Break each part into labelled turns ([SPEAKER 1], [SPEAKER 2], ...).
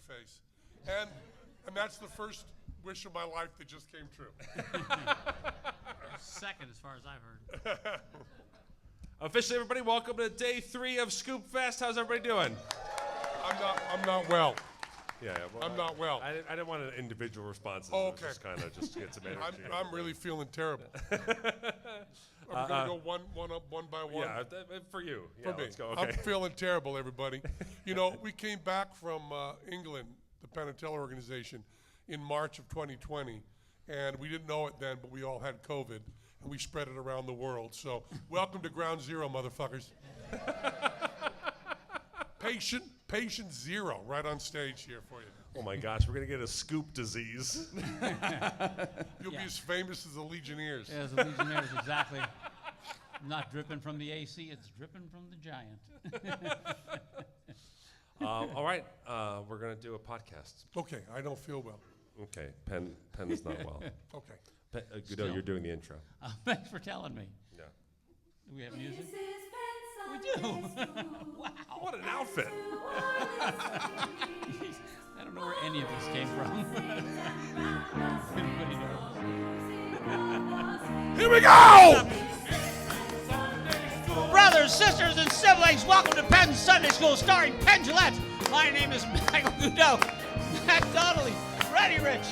[SPEAKER 1] face. And that's the first wish of my life that just came true.
[SPEAKER 2] Second, as far as I've heard.
[SPEAKER 3] Officially, everybody, welcome to day 3 of Scoopfest. How's everybody doing?
[SPEAKER 1] I'm not well.
[SPEAKER 3] Yeah, well,
[SPEAKER 1] I'm not well.
[SPEAKER 3] I didn't want an individual responses.
[SPEAKER 1] Oh, okay.
[SPEAKER 3] Just kind of just get some energy.
[SPEAKER 1] I'm really feeling terrible. Are we going to go one by one?
[SPEAKER 3] Yeah, for you.
[SPEAKER 1] For
[SPEAKER 3] Yeah,
[SPEAKER 1] me.
[SPEAKER 3] let's go. Okay.
[SPEAKER 1] I'm feeling terrible, everybody. You know, we came back from England, the Penn Jillette organization, in March of 2020, and we didn't know it then, but we all had COVID, and we spread it around the world. So welcome to Ground Zero, motherfuckers. Patient zero right on stage here for you.
[SPEAKER 3] Oh my gosh, we're going to get a scoop disease.
[SPEAKER 1] You'll be as famous as the Legionnaires.
[SPEAKER 2] Yeah, the Legionnaires, exactly. Not dripping from the AC, it's dripping from the giant.
[SPEAKER 3] All right, we're going to do a podcast.
[SPEAKER 1] Okay, I don't feel well.
[SPEAKER 3] Okay, Penn is not well.
[SPEAKER 1] Okay.
[SPEAKER 3] Goudeau, you're doing the intro.
[SPEAKER 2] Thanks for telling me.
[SPEAKER 3] Yeah.
[SPEAKER 2] Do we have music? We do. Wow.
[SPEAKER 3] What an outfit.
[SPEAKER 2] I don't know where any of this came from. Anybody knows?
[SPEAKER 1] Here we go!
[SPEAKER 2] Brothers, sisters, and siblings, welcome to Penn Sunday School, starring Penn Jillette. My name is Michael Goudeau, Matt Donnelly, Reddi Rich.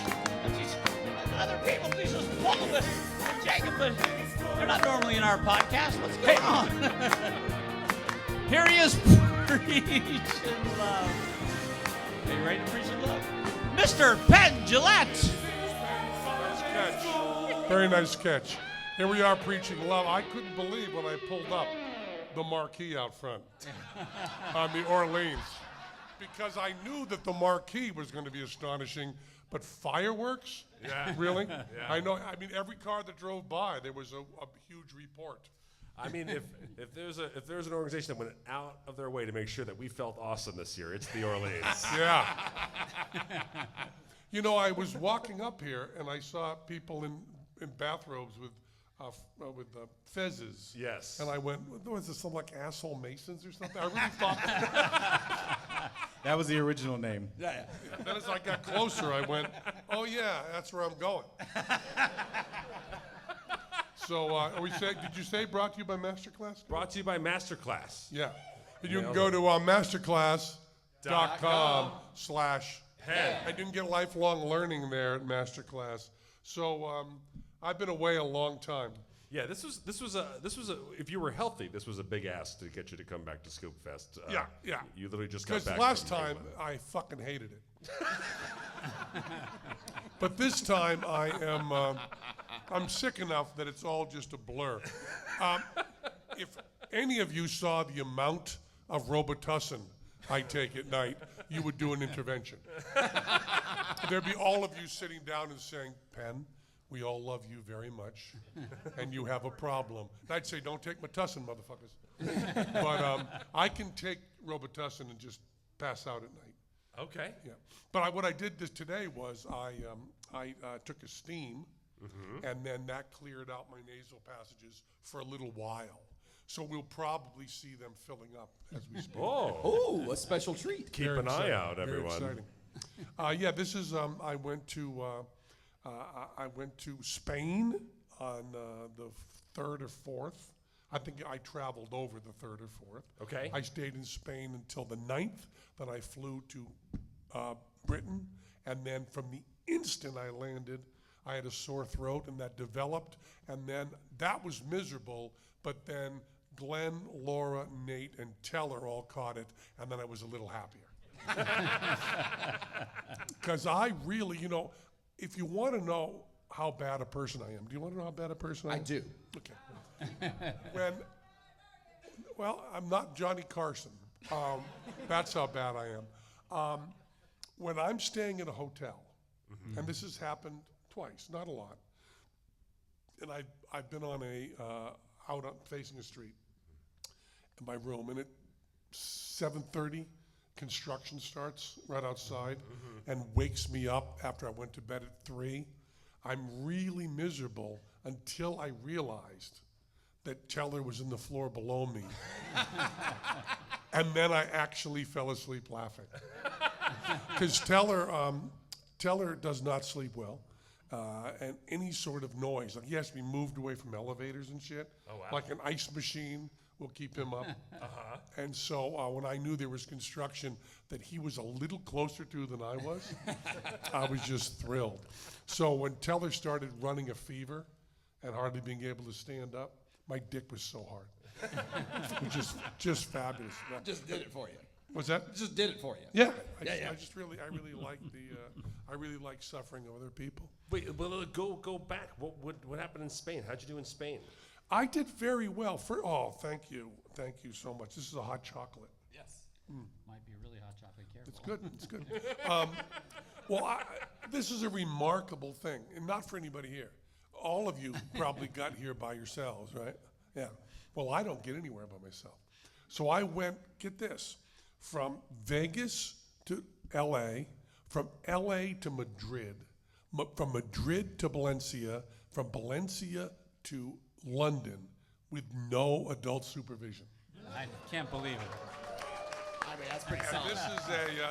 [SPEAKER 2] Other people, please just follow this. Jacob, but they're not normally in our podcast. What's going on? Here he is preaching love. Are you ready to preach in love? Mr. Penn Jillette.
[SPEAKER 1] Nice catch. Very nice catch. Here we are preaching love. I couldn't believe when I pulled up the marquee out front on the Orleans, because I knew that the marquee was going to be astonishing, but fireworks?
[SPEAKER 3] Yeah.
[SPEAKER 1] Really?
[SPEAKER 3] Yeah.
[SPEAKER 1] I know. I mean, every car that drove by, there was a huge report.
[SPEAKER 3] I mean, if there's an organization that went out of their way to make sure that we felt awesome this year, it's the Orleans.
[SPEAKER 1] Yeah. You know, I was walking up here and I saw people in bathrobes with fezzes.
[SPEAKER 3] Yes.
[SPEAKER 1] And I went, was this some like asshole Masons or something? I really thought.
[SPEAKER 4] That was the original name.
[SPEAKER 1] Yeah. Then as I got closer, I went, oh yeah, that's where I'm going. So, did you say brought to you by Masterclass?
[SPEAKER 3] Brought to you by Masterclass.
[SPEAKER 1] Yeah. And you can go to masterclass.com/.
[SPEAKER 3] Penn.
[SPEAKER 1] And you can get lifelong learning there at Masterclass. So I've been away a long time.
[SPEAKER 3] Yeah, this was a if you were healthy, this was a big ask to get you to come back to Scoopfest.
[SPEAKER 1] Yeah.
[SPEAKER 3] You literally just got back.
[SPEAKER 1] Because last
[SPEAKER 3] from
[SPEAKER 1] time I fucking hated it. But this time I'm sick enough that it's all just a blur. If any of you saw the amount of Robitussin I take at night, you would do an intervention. There'd be all of you sitting down and saying, Penn, we all love you very much, and you have a problem. And I'd say, don't take my tussin, motherfuckers. But I can take Robitussin and just pass out at night.
[SPEAKER 3] Okay.
[SPEAKER 1] Yeah. But what I did today was I took a steam, and then that cleared out my nasal passages for a little while. So we'll probably see them filling up as we speak.
[SPEAKER 4] Oh, a special treat.
[SPEAKER 3] Keep an eye out, everyone.
[SPEAKER 1] Very exciting. Yeah, this is. I went to Spain on the 3rd or 4th. I think I traveled over the 3rd or 4th.
[SPEAKER 3] Okay.
[SPEAKER 1] I stayed in Spain until the 9th. Then I flew to Britain, and then from the instant I landed, I had a sore throat, and that developed, and then that was miserable. But then Glenn, Laura, Nate, and Teller all caught it, and then I was a little happier. Because I really, if you want to know how bad a person I am, do you want to know how bad a person I am?
[SPEAKER 4] I do.
[SPEAKER 1] Okay. Well, I'm not Johnny Carson. That's how bad I am. When I'm staying in a hotel, and this has happened twice, not a lot, and I've been on out facing a street in my room, and at 7:30, construction starts right outside and wakes me up after I went to bed at 3. I'm really miserable until I realized that Teller was in the floor below me. And then I actually fell asleep laughing. because Teller does not sleep well, and any sort of noise, like he has to be moved away from elevators and shit.
[SPEAKER 3] Oh, wow.
[SPEAKER 1] Like an ice machine will keep him up. And so when I knew there was construction that he was a little closer to than I was just thrilled. So when Teller started running a fever and hardly being able to stand up, my dick was so hard. It was just fabulous.
[SPEAKER 5] Just did it for you.
[SPEAKER 1] What's that?
[SPEAKER 5] Just did it for you.
[SPEAKER 1] Yeah.
[SPEAKER 5] Yeah.
[SPEAKER 1] I really like I really like suffering of other people.
[SPEAKER 3] Wait, well, go back. What happened in Spain? How'd you do in Spain?
[SPEAKER 1] I did very well. Thank you so much. This is a hot chocolate.
[SPEAKER 5] Yes.
[SPEAKER 2] Might be a really hot chocolate. Careful.
[SPEAKER 1] It's good. This is a remarkable thing, and not for anybody here. All of you probably got here by yourselves, right? Yeah. Well, I don't get anywhere by myself. So I went, get this, from Vegas to L.A., from L.A. to Madrid, from Madrid to Valencia, from Valencia to London with no adult supervision.
[SPEAKER 2] I can't believe it.
[SPEAKER 5] I mean, that's pretty
[SPEAKER 1] And
[SPEAKER 5] solid.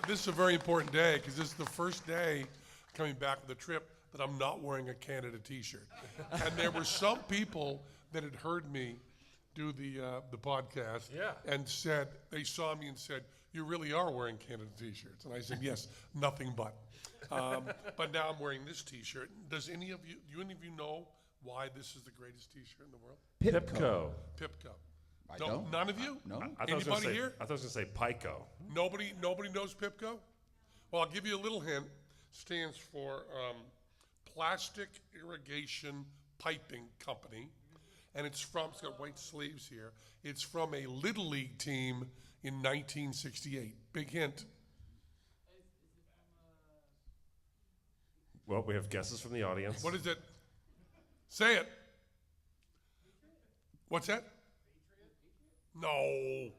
[SPEAKER 1] this is a very important day because this is the first day coming back from the trip that I'm not wearing a Canada T-shirt. And there were some people that had heard me do the podcast and said, they saw me and said, "You really are wearing Canada T-shirts." And I said, "Yes, nothing but." But now I'm wearing this T-shirt. Does any of you know why this is the greatest T-shirt in the world?
[SPEAKER 3] Pipco.
[SPEAKER 1] Pipco.
[SPEAKER 5] I don't.
[SPEAKER 1] None of you?
[SPEAKER 5] No.
[SPEAKER 1] Anybody here?
[SPEAKER 3] I thought I was gonna say Pico.
[SPEAKER 1] Nobody knows Pipco? Well, I'll give you a little hint. Stands for Plastic Irrigation Piping Company. And it's got white sleeves here. It's from a Little League team in 1968. Big hint.
[SPEAKER 3] Well, we have guesses from the audience.
[SPEAKER 1] What is it? Say it. What's that? No.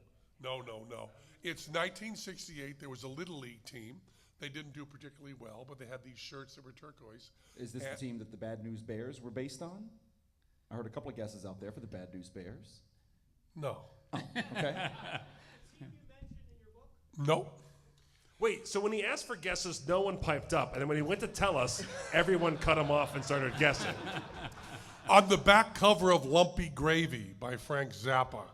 [SPEAKER 1] It's 1968. There was a Little League team. They didn't do particularly well, but they had these shirts that were turquoise.
[SPEAKER 4] Is this the team that the Bad News Bears were based on? I heard a couple of guesses out there for the Bad News Bears.
[SPEAKER 1] No.
[SPEAKER 4] Okay.
[SPEAKER 1] Nope.
[SPEAKER 3] Wait, so when he asked for guesses, no one piped up, and then when he went to tell us, everyone cut him off and started guessing.
[SPEAKER 1] On the back cover of Lumpy Gravy by Frank Zappa,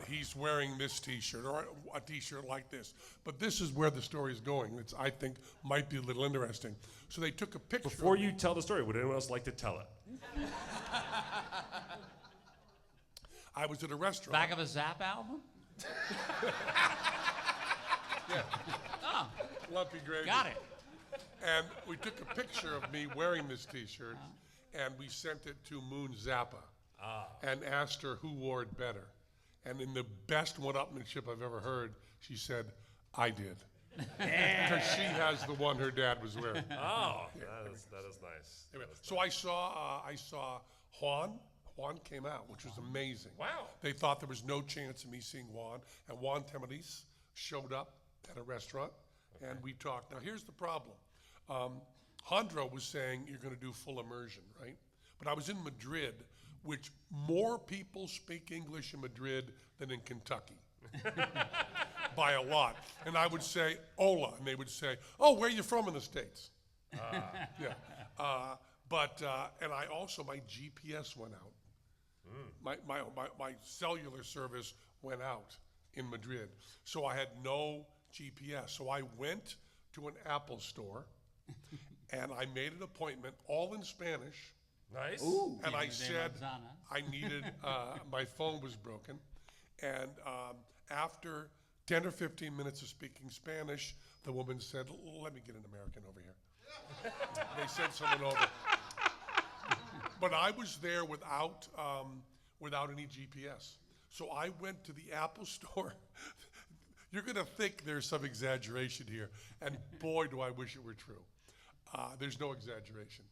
[SPEAKER 1] he's wearing this T-shirt, or a T-shirt like this. But this is where the story is going. It's, I think, might be a little interesting. So they took a picture.
[SPEAKER 3] Before you tell the story, would anyone else like to tell it?
[SPEAKER 1] I was at a restaurant.
[SPEAKER 2] Back of a Zap album?
[SPEAKER 1] Yeah.
[SPEAKER 2] Oh,
[SPEAKER 1] Lumpy Gravy.
[SPEAKER 2] got it.
[SPEAKER 1] And we took a picture of me wearing this T-shirt, and we sent it to Moon Zappa, and asked her who wore it better. And in the best one-upmanship I've ever heard, she said, "I did," because she has the one her dad was wearing.
[SPEAKER 3] Oh, that is nice.
[SPEAKER 1] Anyway, so I saw Juan. Juan came out, which was amazing.
[SPEAKER 3] Wow.
[SPEAKER 1] They thought there was no chance of me seeing Juan, and Juan Temeriz showed up at a restaurant, and we talked. Now, here's the problem. Jandro was saying you're going to do full immersion, right? But I was in Madrid, which more people speak English in Madrid than in Kentucky. By a lot. And I would say, "Hola," and they would say, "Oh, where are you from in the States?" Yeah. And I also, my GPS went out. My cellular service went out in Madrid. So I had no GPS. So I went to an Apple store and I made an appointment, all in Spanish.
[SPEAKER 3] Nice.
[SPEAKER 4] Ooh.
[SPEAKER 1] And I
[SPEAKER 2] Tiene de
[SPEAKER 1] said
[SPEAKER 2] manzana.
[SPEAKER 1] I needed, my phone was broken. And after 10 or 15 minutes of speaking Spanish, the woman said, "Let me get an American over here." They sent someone over. But I was there without any GPS. So I went to the Apple store. You're going to think there's some exaggeration here. And boy, do I wish it were true. There's no exaggeration.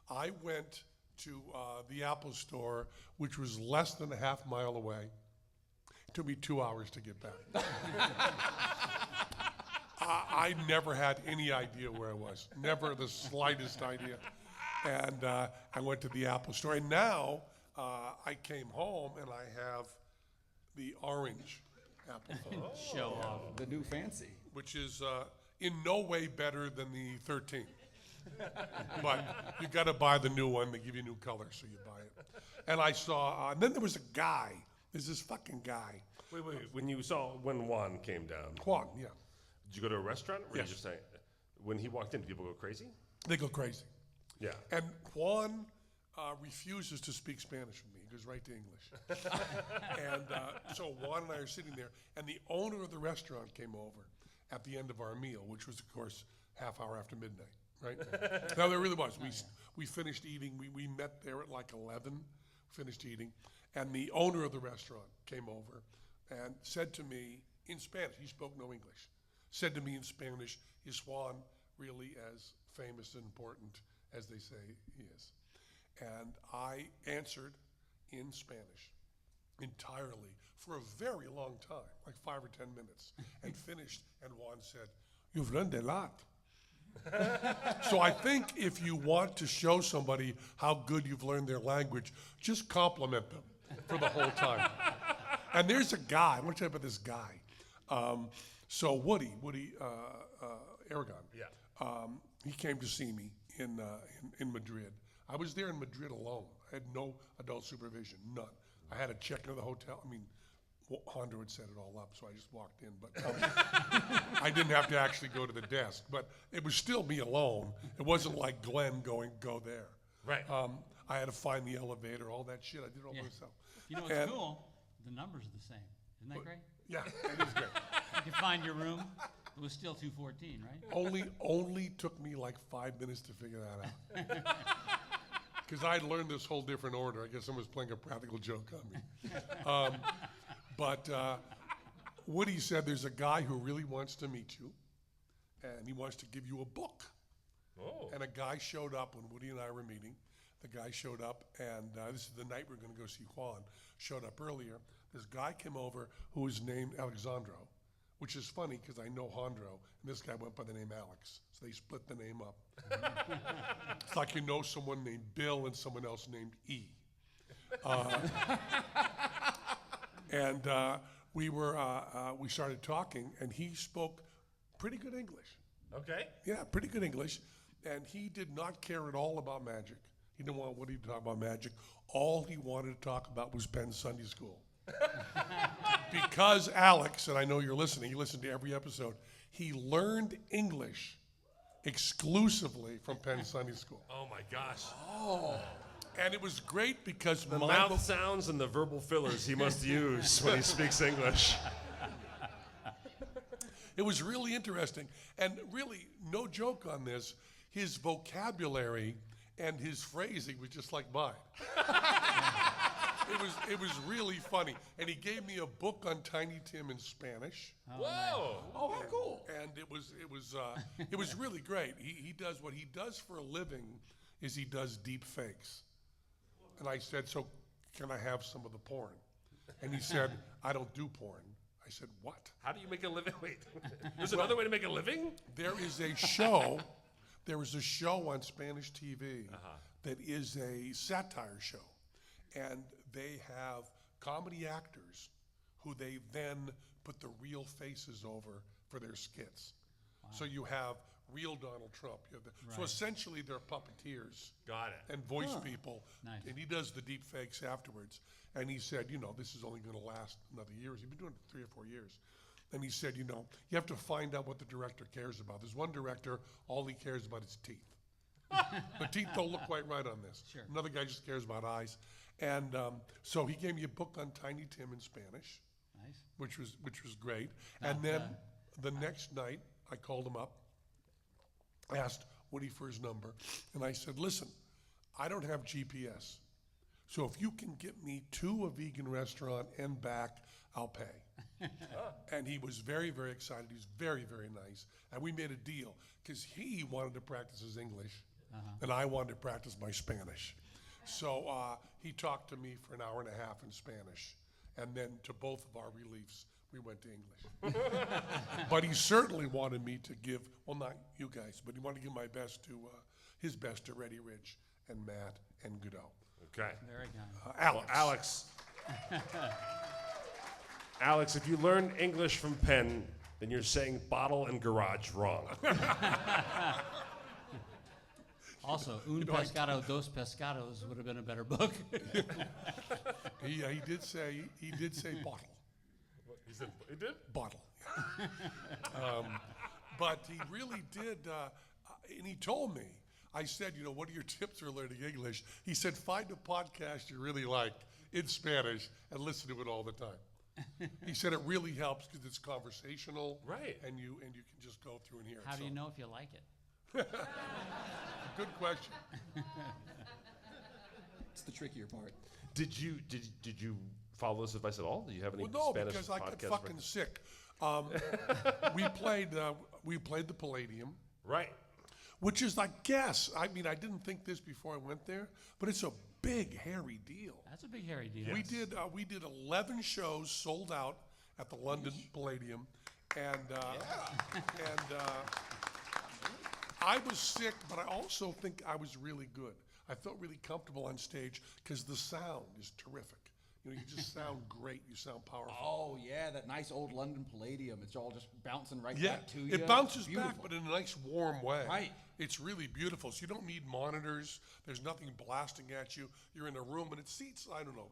[SPEAKER 1] I went to the Apple store, which was less than a half mile away. It took me 2 hours to get back. I never had any idea where I was. Never the slightest idea. And I went to the Apple store. And now I came home and I have the orange Apple phone,
[SPEAKER 2] Show off.
[SPEAKER 4] The new fancy.
[SPEAKER 1] which is in no way better than the 13. But you got to buy the new one. They give you new colors, so you buy it. And I saw, and then there was a guy. There's this fucking guy.
[SPEAKER 3] Wait. When Juan came down,
[SPEAKER 1] Juan, yeah.
[SPEAKER 3] did you go to a restaurant? Or
[SPEAKER 1] Yes.
[SPEAKER 3] you just say, when he walked in, did people go crazy?
[SPEAKER 1] They go crazy.
[SPEAKER 3] Yeah.
[SPEAKER 1] And Juan refuses to speak Spanish with me. He goes right to English. And so Juan and I are sitting there, and the owner of the restaurant came over at the end of our meal, which was, of course, half hour after midnight, right? No, there really was. We finished eating. We met there at like 11, finished eating, and the owner of the restaurant came over and said to me in Spanish, he spoke no English, said to me in Spanish, is Juan really as famous and important as they say he is? And I answered in Spanish entirely for a very long time, like 5 or 10 minutes, and finished, and Juan said, "You've learned a lot." So I think if you want to show somebody how good you've learned their language, just compliment them for the whole time. And there's a guy, I want to tell you about this guy. So Woody Aragon, he came to see me in Madrid. I was there in Madrid alone. I had no adult supervision, none. I had to check into the hotel. I mean, Hondo had set it all up, so I just walked in. But I didn't have to actually go to the desk. But it was still me alone. It wasn't like Glenn going, go there.
[SPEAKER 3] Right.
[SPEAKER 1] I had to find the elevator, all that shit. I did it all myself.
[SPEAKER 2] You know what's
[SPEAKER 1] And-
[SPEAKER 2] cool? The numbers are the same. Isn't that great?
[SPEAKER 1] Yeah, it is great.
[SPEAKER 2] You can find your room. It was still 214, right?
[SPEAKER 1] Only took me like 5 minutes to figure that out. Because I'd learned this whole different order. I guess someone was playing a practical joke on me. But Woody said there's a guy who really wants to meet you, and he wants to give you a book.
[SPEAKER 3] Oh.
[SPEAKER 1] And a guy showed up when Woody and I were meeting. The guy showed up, and this is the night we're going to go see Juan. Showed up earlier. This guy came over who was named Alexandro, which is funny because I know Hondro, and this guy went by the name Alex. So they split the name up. It's like you know someone named Bill and someone else named E. And we started talking, and he spoke pretty good English.
[SPEAKER 3] Okay.
[SPEAKER 1] Yeah, pretty good English. And he did not care at all about magic. He didn't want Woody to talk about magic. All he wanted to talk about was Penn Sunday School. Because Alex, and I know you're listening, you listen to every episode, he learned English exclusively from Penn Sunday School.
[SPEAKER 3] Oh my gosh.
[SPEAKER 1] And it was great because
[SPEAKER 3] The mouth sounds and the verbal fillers he must use when he speaks English.
[SPEAKER 1] It was really interesting. And really, no joke on this, his vocabulary and his phrasing was just like mine. It was really funny. And he gave me a book on Tiny Tim in Spanish.
[SPEAKER 3] Whoa.
[SPEAKER 5] Oh, how cool.
[SPEAKER 1] And it was really great. He does what he does for a living is he does deep fakes. And I said, so can I have some of the porn? And he said, I don't do porn. I said, what?
[SPEAKER 3] How do you make a living? Wait, there's another way to make a living?
[SPEAKER 1] There is a show on Spanish TV that is a satire show. And they have comedy actors who they then put the real faces over for their skits. Wow. So you have real Donald Trump. So essentially they're puppeteers.
[SPEAKER 3] Got it.
[SPEAKER 1] And voice people.
[SPEAKER 2] Nice.
[SPEAKER 1] And he does the deep fakes afterwards. And he said, this is only going to last another year. He's been doing it 3 or 4 years. And he said, you have to find out what the director cares about. There's one director, all he cares about is teeth. The teeth don't look quite right on this.
[SPEAKER 2] Sure.
[SPEAKER 1] Another guy just cares about eyes. And so he gave me a book on Tiny Tim in Spanish,
[SPEAKER 2] Nice.
[SPEAKER 1] which was great.
[SPEAKER 2] Now,
[SPEAKER 1] And then the next night, I called him up, asked Woody for his number, and I said, listen, I don't have GPS. So if you can get me to a vegan restaurant and back, I'll pay. And he was very, very excited. He was very, very nice. And we made a deal because he wanted to practice his English and I wanted to practice my Spanish. So he talked to me for an hour and a half in Spanish. And then to both of our reliefs, we went to English. But he certainly wanted me to give, well, not you guys, but he wanted to give his best to Reddi Rich and Matt and Goudeau.
[SPEAKER 3] Okay.
[SPEAKER 2] Very kind.
[SPEAKER 1] Alex.
[SPEAKER 3] Alex, if you learned English from Penn, then you're saying bottle and garage wrong.
[SPEAKER 2] Also, Un Pescado, Dos Pescados would have been a better book.
[SPEAKER 1] He did say bottle.
[SPEAKER 3] He said, it did?
[SPEAKER 1] Bottle. But he really did, and he told me, I said, what are your tips for learning English? He said, find a podcast you really like in Spanish and listen to it all the time. He said it really helps because it's conversational.
[SPEAKER 3] Right.
[SPEAKER 1] And you can just go through and hear it.
[SPEAKER 2] How do you know if you like it?
[SPEAKER 1] Good question.
[SPEAKER 5] It's the trickier part.
[SPEAKER 3] Did you follow this advice at all? Do you have any
[SPEAKER 1] Well, no,
[SPEAKER 3] Spanish
[SPEAKER 1] because I got
[SPEAKER 3] podcasts?
[SPEAKER 1] fucking sick. We played the Palladium,
[SPEAKER 3] Right.
[SPEAKER 1] which is, I guess, I didn't think this before I went there, but it's a big, hairy deal.
[SPEAKER 2] That's a big hairy deal.
[SPEAKER 1] We did 11 shows sold out at the London Palladium, and I was sick, but I also think I was really good. I felt really comfortable on stage because the sound is terrific. You just sound great. You sound powerful.
[SPEAKER 5] Oh, yeah, that nice old London Palladium. It's all just bouncing right
[SPEAKER 1] Yeah,
[SPEAKER 5] back to you.
[SPEAKER 1] it bounces
[SPEAKER 5] Beautiful.
[SPEAKER 1] back, but in a nice warm way.
[SPEAKER 5] Right.
[SPEAKER 1] It's really beautiful. So you don't need monitors. There's nothing blasting at you. You're in a room, and it seats, I don't know,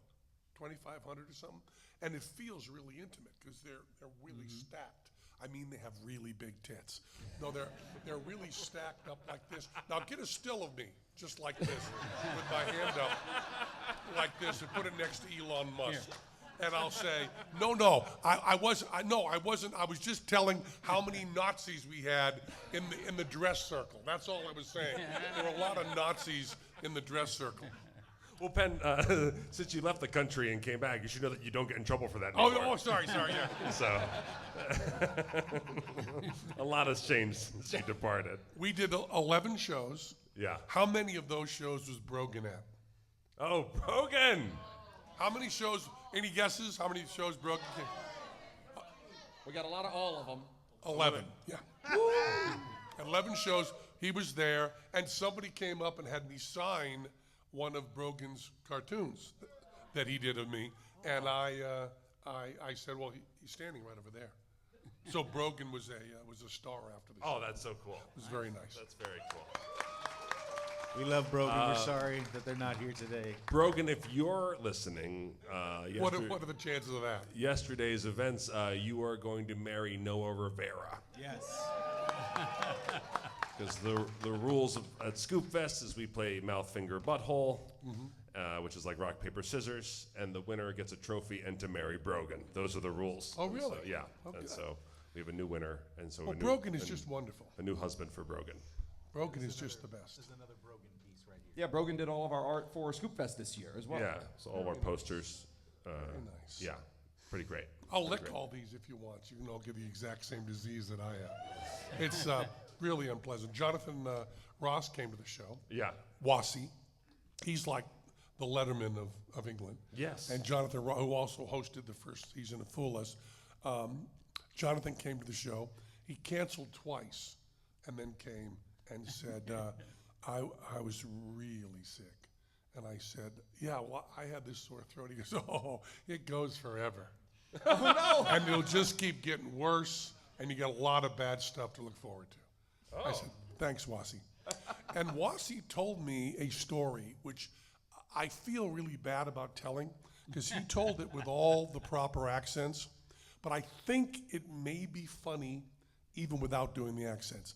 [SPEAKER 1] 2,500 or something, and it feels really intimate because they're really stacked. I mean, they have really big tits. No, they're really stacked up like this. Now get a still of me, just like this, with my hand up, like this, and put it next to Elon Musk. And I'll say, no, I wasn't. I was just telling how many Nazis we had in the dress circle. That's all I was saying. There were a lot of Nazis in the dress circle.
[SPEAKER 3] Well, Penn, since you left the country and came back, you should know that you don't get in trouble for that anymore.
[SPEAKER 1] Oh, sorry, yeah.
[SPEAKER 3] So, a lot has changed since you departed.
[SPEAKER 1] We did 11 shows.
[SPEAKER 3] Yeah.
[SPEAKER 1] How many of those shows was Brogan at?
[SPEAKER 3] Oh, Brogan!
[SPEAKER 1] How many shows? Any guesses? How many shows Brogan came?
[SPEAKER 5] We got a lot of all of them.
[SPEAKER 1] 11. Yeah. 11 shows. He was there, and somebody came up and had me sign one of Brogan's cartoons that he did of me, and I said, well, he's standing right over there. So Brogan was a star after the show.
[SPEAKER 3] Oh, that's so cool.
[SPEAKER 1] It was very nice.
[SPEAKER 3] That's very cool.
[SPEAKER 6] We love Brogan. We're sorry that they're not here today.
[SPEAKER 3] Brogan, if you're listening,
[SPEAKER 1] What are the chances of that?
[SPEAKER 3] yesterday's events, you are going to marry Noah Rivera.
[SPEAKER 6] Yes.
[SPEAKER 3] Because the rules at Scoopfest is we play mouth, finger, butthole, which is like rock, paper, scissors, and the winner gets a trophy and to marry Brogan. Those are the rules.
[SPEAKER 1] Oh,
[SPEAKER 3] And
[SPEAKER 1] really?
[SPEAKER 3] So, yeah.
[SPEAKER 1] Oh,
[SPEAKER 3] and
[SPEAKER 1] good.
[SPEAKER 3] so we have a new winner, and so
[SPEAKER 1] Well, Brogan is just wonderful.
[SPEAKER 3] a new husband for Brogan.
[SPEAKER 1] Brogan is just the best.
[SPEAKER 6] There's another Brogan piece right here.
[SPEAKER 4] Yeah, Brogan did all of our art for Scoopfest this year as well.
[SPEAKER 3] Yeah. So all of our posters.
[SPEAKER 1] Very nice.
[SPEAKER 3] Yeah. Pretty great.
[SPEAKER 1] I'll lick all these if you want. You can all get the exact same disease that I have. It's really unpleasant. Jonathan Ross came to the show.
[SPEAKER 3] Yeah.
[SPEAKER 1] Wassy. He's like the Letterman of England.
[SPEAKER 3] Yes.
[SPEAKER 1] And Jonathan, who also hosted the first season of Fool Us. Jonathan came to the show. He canceled twice and then came and said, I was really sick. And I said, yeah, well, I had this sore throat. He goes, oh, it goes forever. Oh, no. And it'll just keep getting worse, and you got a lot of bad stuff to look forward to. I said, thanks, Wassy. And Wassy told me a story, which I feel really bad about telling, because he told it with all the proper accents, but I think it may be funny even without doing the accents.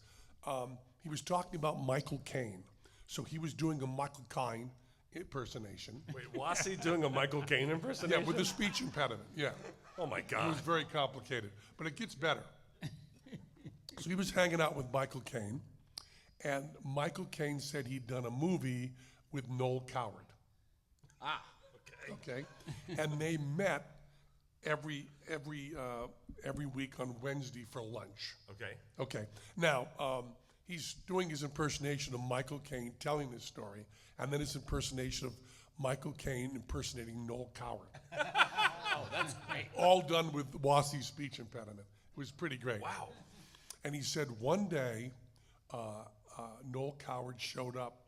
[SPEAKER 1] He was talking about Michael Caine. So he was doing a Michael Caine impersonation.
[SPEAKER 3] Wait, Wassy doing a Michael Caine impersonation?
[SPEAKER 1] Yeah, with a speech impediment, yeah.
[SPEAKER 3] Oh my
[SPEAKER 1] It
[SPEAKER 3] God.
[SPEAKER 1] was very complicated, but it gets better. So he was hanging out with Michael Caine, and Michael Caine said he'd done a movie with Noel Coward. Okay. And they met every week on Wednesday for lunch.
[SPEAKER 3] Okay.
[SPEAKER 1] Okay. Now, he's doing his impersonation of Michael Caine telling this story, and then his impersonation of Michael Caine impersonating Noel Coward.
[SPEAKER 3] Oh, that's great.
[SPEAKER 1] All done with Wassy's speech impediment. It was pretty great.
[SPEAKER 3] Wow.
[SPEAKER 1] And he said one day, Noel Coward showed up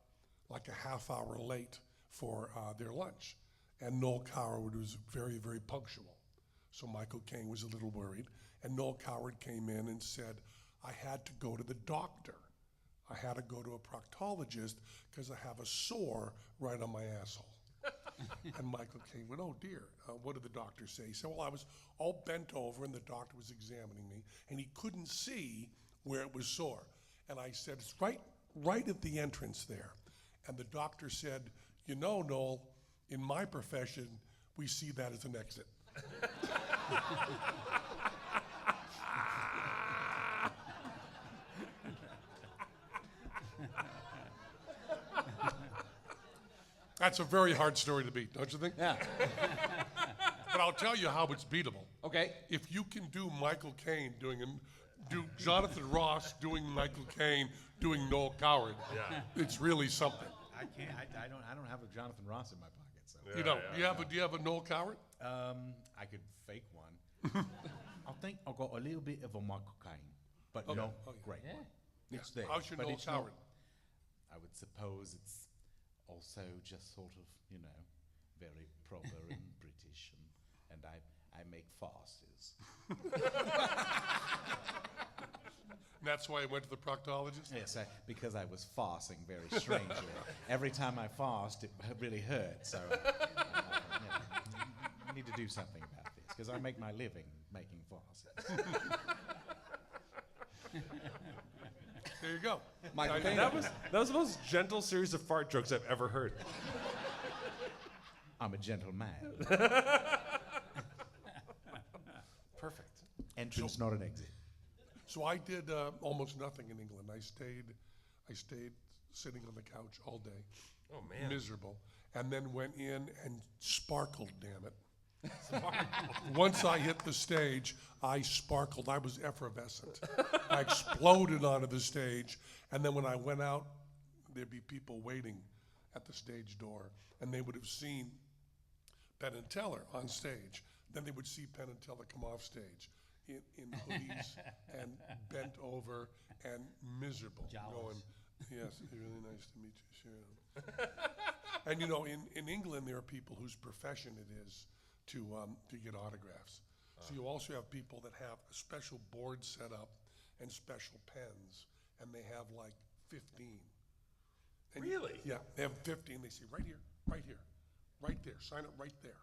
[SPEAKER 1] like a half hour late for their lunch. And Noel Coward was very, very punctual. So Michael Caine was a little worried. And Noel Coward came in and said, I had to go to the doctor. I had to go to a proctologist because I have a sore right on my asshole. And Michael Caine went, oh dear, what did the doctor say? He said, well, I was all bent over and the doctor was examining me and he couldn't see where it was sore. And I said, it's right at the entrance there. And the doctor said, you know, Noel, in my profession, we see that as an exit. That's a very hard story to beat, don't you think?
[SPEAKER 5] Yeah.
[SPEAKER 1] But I'll tell you how it's beatable.
[SPEAKER 5] Okay.
[SPEAKER 1] If you can do Michael Caine do Jonathan Ross doing Michael Caine doing Noel Coward, it's really something.
[SPEAKER 6] I can't. I don't have a Jonathan Ross in my pocket. So
[SPEAKER 1] You don't. Do you have a Noel Coward?
[SPEAKER 6] I could fake one. I think I've got a little bit of a Michael Caine, but no,
[SPEAKER 1] Okay.
[SPEAKER 6] great
[SPEAKER 2] Yeah.
[SPEAKER 6] one. It's there.
[SPEAKER 1] How's your
[SPEAKER 6] but
[SPEAKER 1] Noel
[SPEAKER 6] it's not-
[SPEAKER 1] Coward?
[SPEAKER 6] I would suppose it's also just sort of, very proper and British, and I make farces.
[SPEAKER 1] And that's why I went to the proctologist?
[SPEAKER 6] Yes, because I was farcing very strangely. Every time I farced, it really hurt. So I need to do something about this because I make my living making farces.
[SPEAKER 1] There you go.
[SPEAKER 5] Michael
[SPEAKER 1] I-
[SPEAKER 5] Caine.
[SPEAKER 3] That was the most gentle series of fart jokes I've ever heard.
[SPEAKER 6] I'm a gentleman.
[SPEAKER 3] Perfect.
[SPEAKER 6] Entrance, not an exit.
[SPEAKER 1] So I did almost nothing in England. I stayed sitting on the couch all day.
[SPEAKER 3] Oh man.
[SPEAKER 1] Miserable. And then went in and sparkled, damn it. Once I hit the stage, I sparkled. I was effervescent. I exploded onto the stage. And then when I went out, there'd be people waiting at the stage door. And they would have seen Penn and Teller on stage. Then they would see Penn and Teller come off stage in hoodies and bent over and miserable.
[SPEAKER 2] Jowls.
[SPEAKER 1] Going, yes, it's really nice to meet you, Sharon. And in England, there are people whose profession it is to get autographs. So you also have people that have a special board set up and special pens, and they have like 15. And
[SPEAKER 3] Really?
[SPEAKER 1] Yeah, they have 15. They say, right here, right here, right there, sign it right there,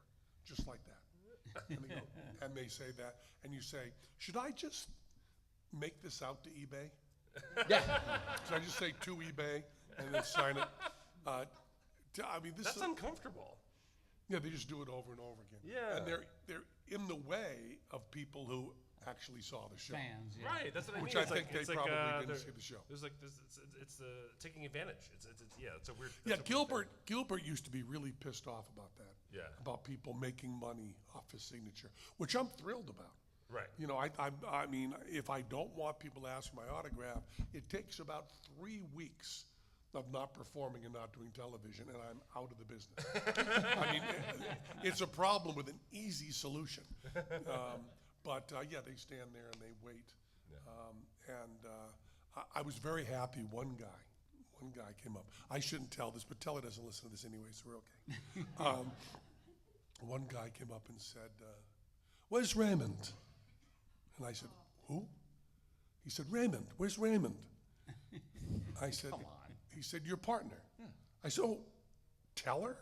[SPEAKER 1] just like that. And they go, and they say that, and you say, should I just make this out to eBay?
[SPEAKER 5] Yeah.
[SPEAKER 1] Should I just say to eBay and then sign it? This
[SPEAKER 3] That's
[SPEAKER 1] is,
[SPEAKER 3] uncomfortable.
[SPEAKER 1] yeah, they just do it over and over again.
[SPEAKER 3] Yeah.
[SPEAKER 1] And they're in the way of people who actually saw the show.
[SPEAKER 2] Fans, yeah.
[SPEAKER 3] Right, that's what I
[SPEAKER 1] Which
[SPEAKER 3] mean.
[SPEAKER 1] I think they probably didn't
[SPEAKER 3] there-
[SPEAKER 1] see the show.
[SPEAKER 3] There's like this, it's taking advantage. It's a weird.
[SPEAKER 1] Yeah,
[SPEAKER 3] that's a weird thing.
[SPEAKER 1] Gilbert used to be really pissed off about that.
[SPEAKER 3] Yeah.
[SPEAKER 1] About people making money off his signature, which I'm thrilled about.
[SPEAKER 3] Right.
[SPEAKER 1] I mean, if I don't want people to ask for my autograph, it takes about 3 weeks of not performing and not doing television, and I'm out of the business. I mean, it's a problem with an easy solution. But they stand there and they wait. I was very happy. One guy came up. I shouldn't tell this, but Teller doesn't listen to this anyway, so we're okay. One guy came up and said, where's Raymond? And I said, who? He said, Raymond, where's Raymond? I said, he said, your partner. I said, oh, Teller?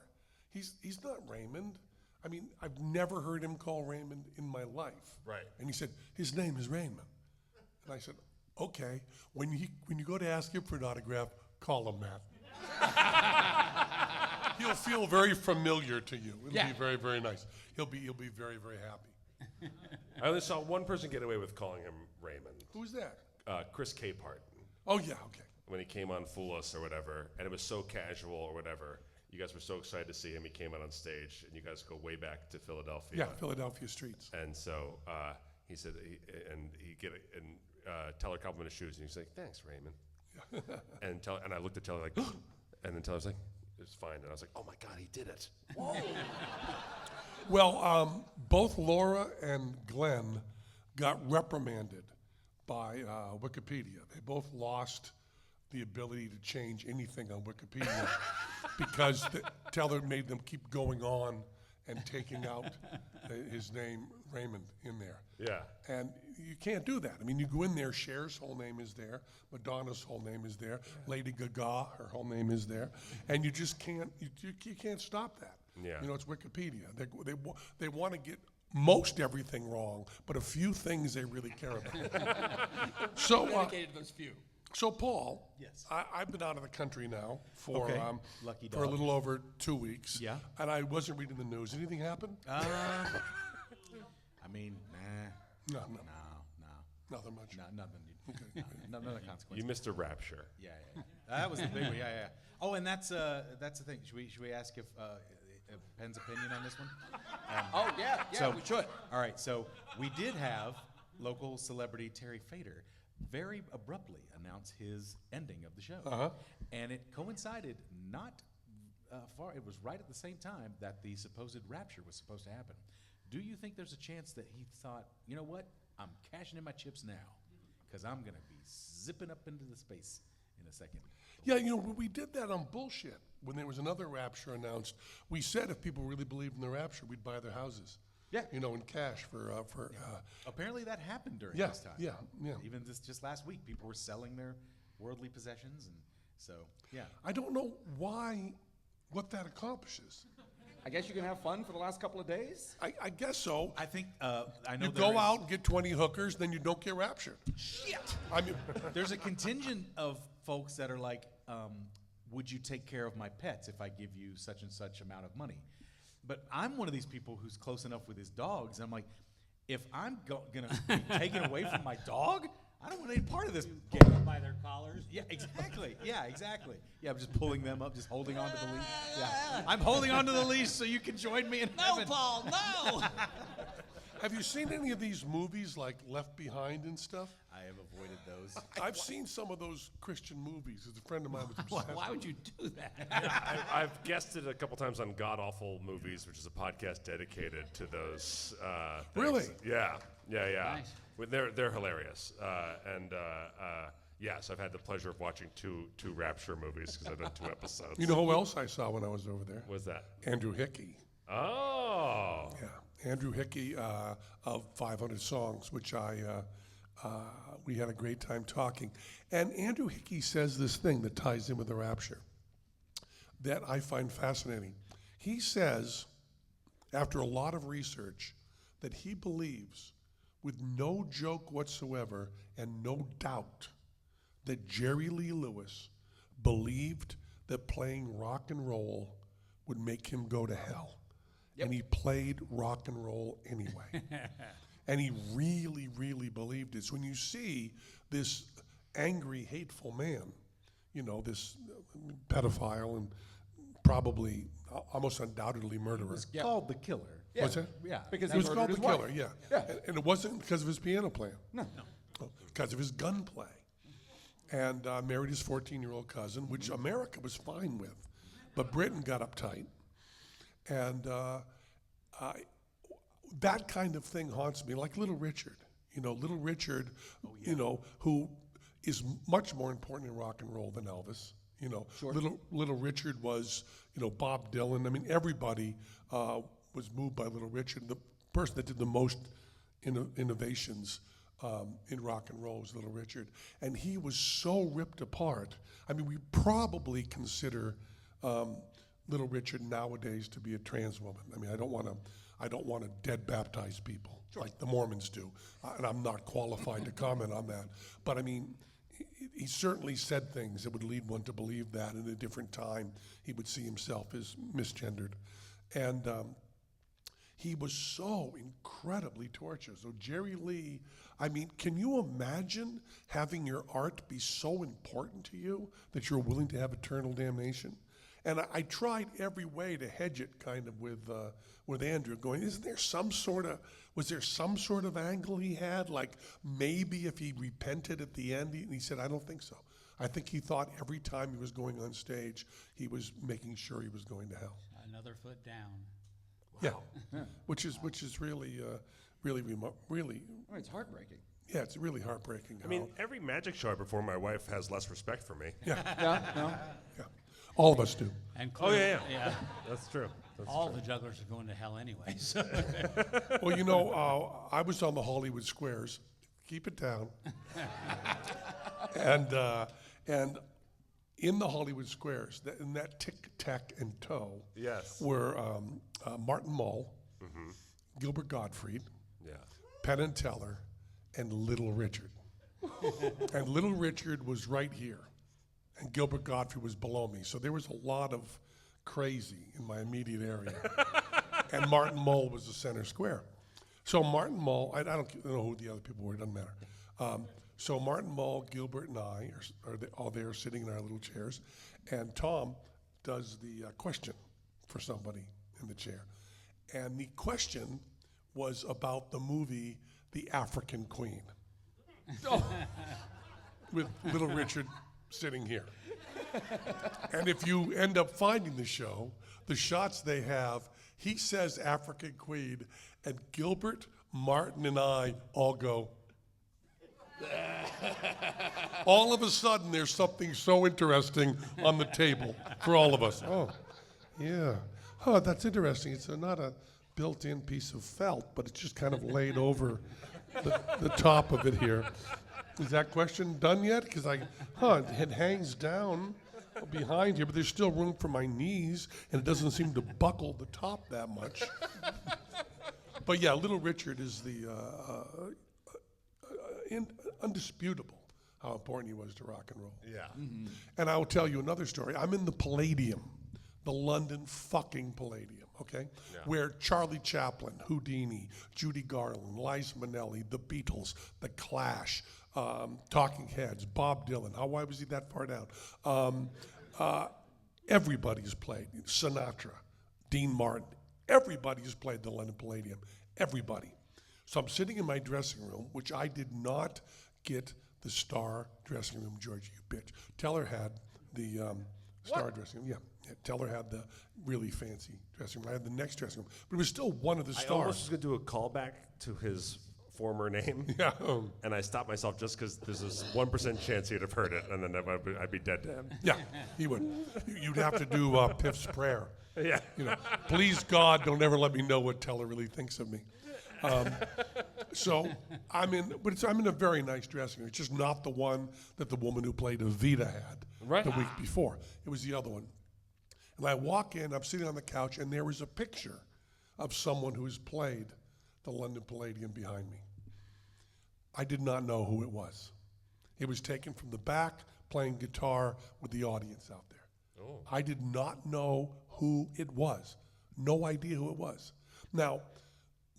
[SPEAKER 1] He's not Raymond. I mean, I've never heard him call Raymond in my life.
[SPEAKER 3] Right.
[SPEAKER 1] And he said, his name is Raymond. And I said, okay. When you go to ask him for an autograph, call him that. He'll feel very familiar to you. It'll be very, very nice. He'll be very, very happy.
[SPEAKER 3] I only saw one person get away with calling him Raymond.
[SPEAKER 1] Who's that?
[SPEAKER 3] Chris Capehart.
[SPEAKER 1] Oh, yeah, okay.
[SPEAKER 3] When he came on Fool Us or whatever, and it was so casual or whatever. You guys were so excited to see him. He came out on stage, and you guys go way back to Philadelphia.
[SPEAKER 1] Yeah, Philadelphia streets.
[SPEAKER 3] And so he said, Teller complimented his shoes, and he's like, "Thanks, Raymond." and I looked at Teller like, and then Teller's like, "It's fine." And I was like, "Oh my God, he did it!"
[SPEAKER 1] Well, both Laura and Glenn got reprimanded by Wikipedia. They both lost the ability to change anything on Wikipedia because Teller made them keep going on and taking out his name, Raymond, in there.
[SPEAKER 3] Yeah.
[SPEAKER 1] And you can't do that. I mean, you go in there, Cher's whole name is there, Madonna's whole name is there, Lady Gaga, her whole name is there, and you just can't, you can't stop that.
[SPEAKER 3] Yeah.
[SPEAKER 1] You know, it's Wikipedia. They want to get most everything wrong, but a few things they really care about. So,
[SPEAKER 5] Dedicated to those few.
[SPEAKER 1] so Paul,
[SPEAKER 6] Yes.
[SPEAKER 1] I've been out of the country now for
[SPEAKER 6] Okay. Lucky
[SPEAKER 1] for a
[SPEAKER 6] dog.
[SPEAKER 1] little over 2 weeks.
[SPEAKER 6] Yeah.
[SPEAKER 1] And I wasn't reading the news. Anything happen?
[SPEAKER 6] I mean,
[SPEAKER 1] No,
[SPEAKER 6] no,
[SPEAKER 1] nothing much.
[SPEAKER 6] nothing. None of the consequences.
[SPEAKER 3] You missed a rapture.
[SPEAKER 6] Yeah. That was the big one. Yeah. Oh, and that's the thing. Should we ask if Penn's opinion on this one?
[SPEAKER 5] Oh, yeah,
[SPEAKER 6] So-
[SPEAKER 5] we should.
[SPEAKER 6] All right. So we did have local celebrity Terry Fader very abruptly announce his ending of the show, and it coincided not far. It was right at the same time that the supposed rapture was supposed to happen. Do you think there's a chance that he thought, you know what, I'm cashing in my chips now, because I'm gonna be zipping up into the space in a second?
[SPEAKER 1] Yeah, you know, we did that on bullshit. When there was another rapture announced, we said if people really believed in the rapture, we'd buy their houses.
[SPEAKER 6] Yeah.
[SPEAKER 1] You know, in cash for
[SPEAKER 6] Apparently that happened during
[SPEAKER 1] Yeah,
[SPEAKER 6] this time.
[SPEAKER 1] yeah.
[SPEAKER 6] Even just last week, people were selling their worldly possessions, and so yeah.
[SPEAKER 1] I don't know what that accomplishes.
[SPEAKER 4] I guess you can have fun for the last couple of days.
[SPEAKER 1] I guess so.
[SPEAKER 6] I think I know
[SPEAKER 1] You
[SPEAKER 6] there
[SPEAKER 1] go
[SPEAKER 6] is-
[SPEAKER 1] out and get 20 hookers, then you don't get raptured.
[SPEAKER 6] Shit.
[SPEAKER 1] I mean,
[SPEAKER 6] There's a contingent of folks that are like, would you take care of my pets if I give you such and such amount of money? But I'm one of these people who's close enough with his dogs. I'm like, if I'm gonna be taken away from my dog, I don't want any part of this
[SPEAKER 2] Pull
[SPEAKER 6] game.
[SPEAKER 2] them by their collars.
[SPEAKER 6] Yeah, exactly. Yeah, exactly. Yeah, I'm just pulling them up, just holding on to the leash. Yeah, I'm holding on to the leash so you can join me in
[SPEAKER 2] No,
[SPEAKER 6] heaven.
[SPEAKER 2] Paul, no.
[SPEAKER 1] have you seen any of these movies like Left Behind and stuff?
[SPEAKER 6] I have avoided those.
[SPEAKER 1] I've seen some of those Christian movies. As a friend of mine was obsessed.
[SPEAKER 2] Why would you do that?
[SPEAKER 3] I've guested a couple times on God Awful Movies, which is a podcast dedicated to those. Things.
[SPEAKER 1] Really?
[SPEAKER 3] Yeah.
[SPEAKER 2] Nice.
[SPEAKER 3] Well, they're hilarious, yes, I've had the pleasure of watching two Rapture movies because I've done 2 episodes.
[SPEAKER 1] You know who else I saw when I was over there?
[SPEAKER 3] What's that?
[SPEAKER 1] Andrew Hickey.
[SPEAKER 3] Oh.
[SPEAKER 1] Yeah, Andrew Hickey of 500 Songs, which we had a great time talking. And Andrew Hickey says this thing that ties in with the rapture that I find fascinating. He says, after a lot of research, that he believes, with no joke whatsoever and no doubt, that Jerry Lee Lewis believed that playing rock and roll would make him go to hell. And he played rock and roll anyway. And he really, really believed it. So when you see this angry, hateful man, you know, this pedophile and probably almost undoubtedly murderer.
[SPEAKER 6] Called the killer.
[SPEAKER 1] What's that?
[SPEAKER 6] Yeah.
[SPEAKER 4] Because
[SPEAKER 1] He was called
[SPEAKER 4] murdered
[SPEAKER 1] the
[SPEAKER 4] his
[SPEAKER 1] killer,
[SPEAKER 4] wife.
[SPEAKER 1] yeah. And it wasn't because of his piano playing.
[SPEAKER 4] No.
[SPEAKER 1] Because of his gunplay. And married his 14-year-old cousin, which America was fine with. But Britain got uptight. And that kind of thing haunts me, like Little Richard. You know, Little Richard, you know, who is much more important in rock and roll than Elvis. You know, Little Richard was, you know, Bob Dylan. I mean, everybody was moved by Little Richard. The person that did the most innovations in rock and roll was Little Richard. And he was so ripped apart. I mean, we probably consider Little Richard nowadays to be a trans woman. I mean, I don't want to dead baptize people like the Mormons do, and I'm not qualified to comment on that. But I mean, he certainly said things that would lead one to believe that in a different time he would see himself as misgendered. And he was so incredibly tortured. So Jerry Lee, I mean, can you imagine having your art be so important to you that you're willing to have eternal damnation? And I tried every way to hedge it kind of with Andrew, going, was there some sort of angle he had? Like maybe if he repented at the end, and he said, I don't think so. I think he thought every time he was going on stage, he was making sure he was going to hell.
[SPEAKER 2] Another foot down.
[SPEAKER 1] Yeah, which is really,
[SPEAKER 4] Oh, it's heartbreaking.
[SPEAKER 1] yeah, it's really heartbreaking.
[SPEAKER 3] I mean, every magic show I perform, my wife has less respect for me.
[SPEAKER 1] yeah.
[SPEAKER 4] Yeah, no.
[SPEAKER 1] Yeah. All of us do.
[SPEAKER 2] And
[SPEAKER 3] Oh, yeah.
[SPEAKER 2] yeah.
[SPEAKER 3] That's true. That's
[SPEAKER 2] All
[SPEAKER 3] true.
[SPEAKER 2] the jugglers are going to hell anyway. So.
[SPEAKER 1] Well, you know, I was on the Hollywood Squares. Keep it down. And in the Hollywood Squares, in that tic tac and toe,
[SPEAKER 3] Yes.
[SPEAKER 1] were Martin Mull, Gilbert Gottfried,
[SPEAKER 3] Yeah.
[SPEAKER 1] Penn and Teller, and Little Richard. And Little Richard was right here, and Gilbert Gottfried was below me. So there was a lot of crazy in my immediate area. And Martin Mull was the center square. So Martin Mull, I don't know who the other people were, it doesn't matter. So Martin Mull, Gilbert, and I are all there sitting in our little chairs, and Tom does the question for somebody in the chair. And the question was about the movie The African Queen. With Little Richard sitting here. And if you end up finding the show, the shots they have, he says African Queen, and Gilbert, Martin, and I all go. All of a sudden, there's something so interesting on the table for all of us. Oh, yeah. Oh, that's interesting. It's not a built-in piece of felt, but it's just kind of laid over the top of it here. Is that question done yet? Because it hangs down behind here, but there's still room for my knees, and it doesn't seem to buckle the top that much. But yeah, Little Richard is the undisputable how important he was to rock and roll.
[SPEAKER 3] Yeah.
[SPEAKER 1] And I will tell you another story. I'm in the Palladium, the London fucking Palladium, okay?
[SPEAKER 3] Yeah.
[SPEAKER 1] Where Charlie Chaplin, Houdini, Judy Garland, Liza Minnelli, The Beatles, The Clash, Talking Heads, Bob Dylan. Why was he that far down? Everybody's played. Sinatra, Dean Martin. Everybody's played the London Palladium. Everybody. So I'm sitting in my dressing room, which I did not get the star dressing room, Georgie, you bitch. Teller had the star dressing room. Yeah, Teller had the really fancy dressing room. I had the next dressing room. But it was still one of the
[SPEAKER 3] I
[SPEAKER 1] stars.
[SPEAKER 3] almost was going to do a callback to his former name.
[SPEAKER 1] Yeah.
[SPEAKER 3] And I stopped myself just because there's this 1% chance he'd have heard it, and then I'd be dead to him.
[SPEAKER 1] Yeah, he would. You'd have to do Piff's prayer.
[SPEAKER 3] Yeah.
[SPEAKER 1] You know, please God, don't ever let me know what Teller really thinks of me. So I'm in a very nice dressing room. It's just not the one that the woman who played Evita had
[SPEAKER 3] Right.
[SPEAKER 1] the week before. It was the other one. And I walk in, I'm sitting on the couch, and there was a picture of someone who has played the London Palladium behind me. I did not know who it was. It was taken from the back, playing guitar with the audience out there.
[SPEAKER 3] Oh.
[SPEAKER 1] I did not know who it was. No idea who it was. Now,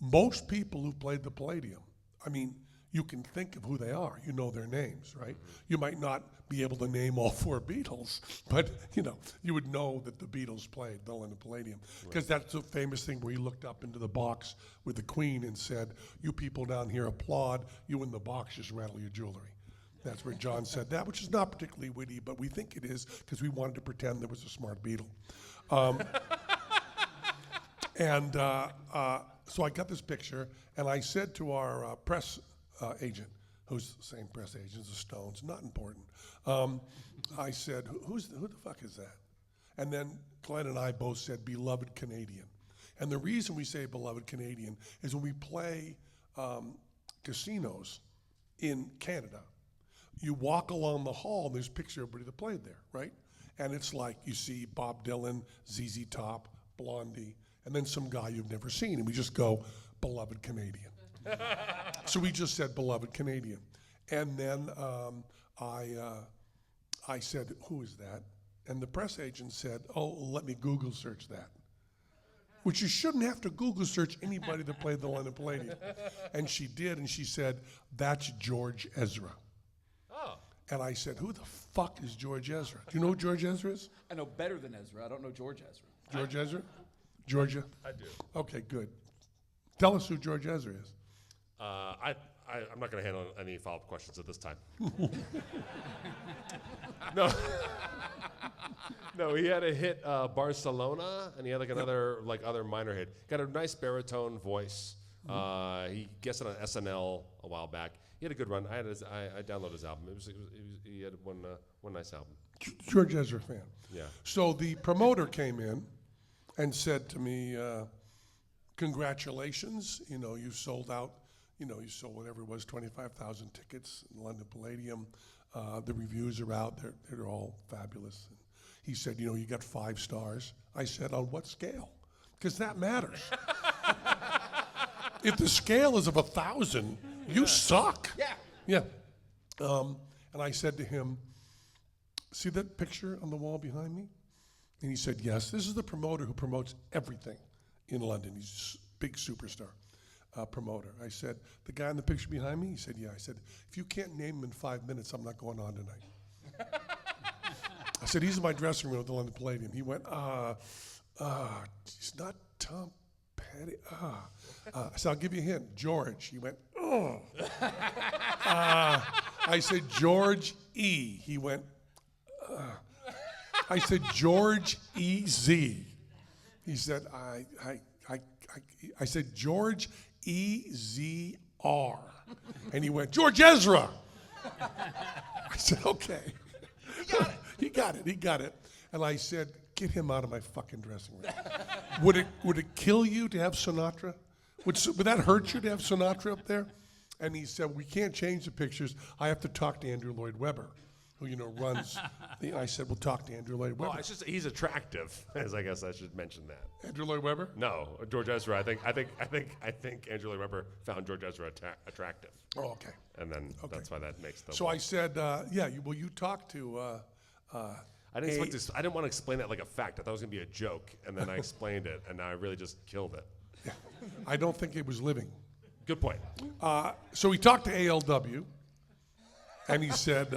[SPEAKER 1] most people who played the Palladium, I mean, you can think of who they are. You know their names, right? You might not be able to name all four Beatles, but, you would know that the Beatles played the London Palladium. Because that's the famous thing where he looked up into the box with the Queen and said, you people down here applaud, you in the box just rattle your jewelry. That's where John said that, which is not particularly witty, but we think it is because we wanted to pretend there was a smart Beatle. So I got this picture, and I said to our press agent, who's the same press agent as the Stones, not important. I said, who the fuck is that? And then Glenn and I both said, beloved Canadian. And the reason we say beloved Canadian is when we play casinos in Canada, you walk along the hall, and there's a picture of everybody that played there, right? And it's like you see Bob Dylan, ZZ Top, Blondie, and then some guy you've never seen, and we just go, beloved Canadian. So we just said beloved Canadian. And then I said, who is that? And the press agent said, oh, let me Google search that. Which you shouldn't have to Google search anybody that played the London Palladium. And she did, and she said, that's George Ezra.
[SPEAKER 3] Oh.
[SPEAKER 1] And I said, who the fuck is George Ezra? Do you know who George Ezra is?
[SPEAKER 5] I know better than Ezra. I don't know George Ezra.
[SPEAKER 1] George Ezra? Georgia?
[SPEAKER 3] I do.
[SPEAKER 1] Okay, good. Tell us who George Ezra is.
[SPEAKER 3] I'm not going to handle any follow-up questions at this time. No. No, he had a hit Barcelona, and he had other minor hit. Got a nice baritone voice. He guested on SNL a while back. He had a good run. I downloaded his album. He had one nice album.
[SPEAKER 1] George Ezra fan.
[SPEAKER 3] Yeah.
[SPEAKER 1] So the promoter came in and said to me, congratulations, you sold out, you sold whatever it was, 25,000 tickets in London Palladium. The reviews are out, they're all fabulous. And he said, you got 5 stars. I said, on what scale? Because that matters. If the scale is of 1,000, you suck.
[SPEAKER 5] Yeah.
[SPEAKER 1] Yeah. And I said to him, see that picture on the wall behind me? And he said, yes, this is the promoter who promotes everything in London. He's a big superstar promoter. I said, the guy in the picture behind me? He said, yeah. I said, if you can't name him in 5 minutes, I'm not going on tonight. I said, he's in my dressing room at the London Palladium. He went, he's not Tom Petty. I said, I'll give you a hint. George. He went, oh. I said, George E. He went, I said, George E.Z. He said, I said, George E.Z.R. And he went, George Ezra. I said, okay. He got it. And I said, get him out of my fucking dressing room. Would it kill you to have Sinatra? Would that hurt you to have Sinatra up there? And he said, we can't change the pictures. I have to talk to Andrew Lloyd Webber, who runs. I said, we'll talk to Andrew Lloyd Webber.
[SPEAKER 3] Well, it's just he's attractive, as I guess I should mention that.
[SPEAKER 1] Andrew Lloyd Webber?
[SPEAKER 3] No, George Ezra. I think Andrew Lloyd Webber found George Ezra attractive.
[SPEAKER 1] Oh, okay.
[SPEAKER 3] And then that's why that makes the.
[SPEAKER 1] So I said, you talk to.
[SPEAKER 3] I didn't want to explain that like a fact. I thought it was gonna be a joke, and then I explained it, and now I really just killed it.
[SPEAKER 1] Yeah. I don't think it was living.
[SPEAKER 3] Good point.
[SPEAKER 1] So he talked to ALW, and he said,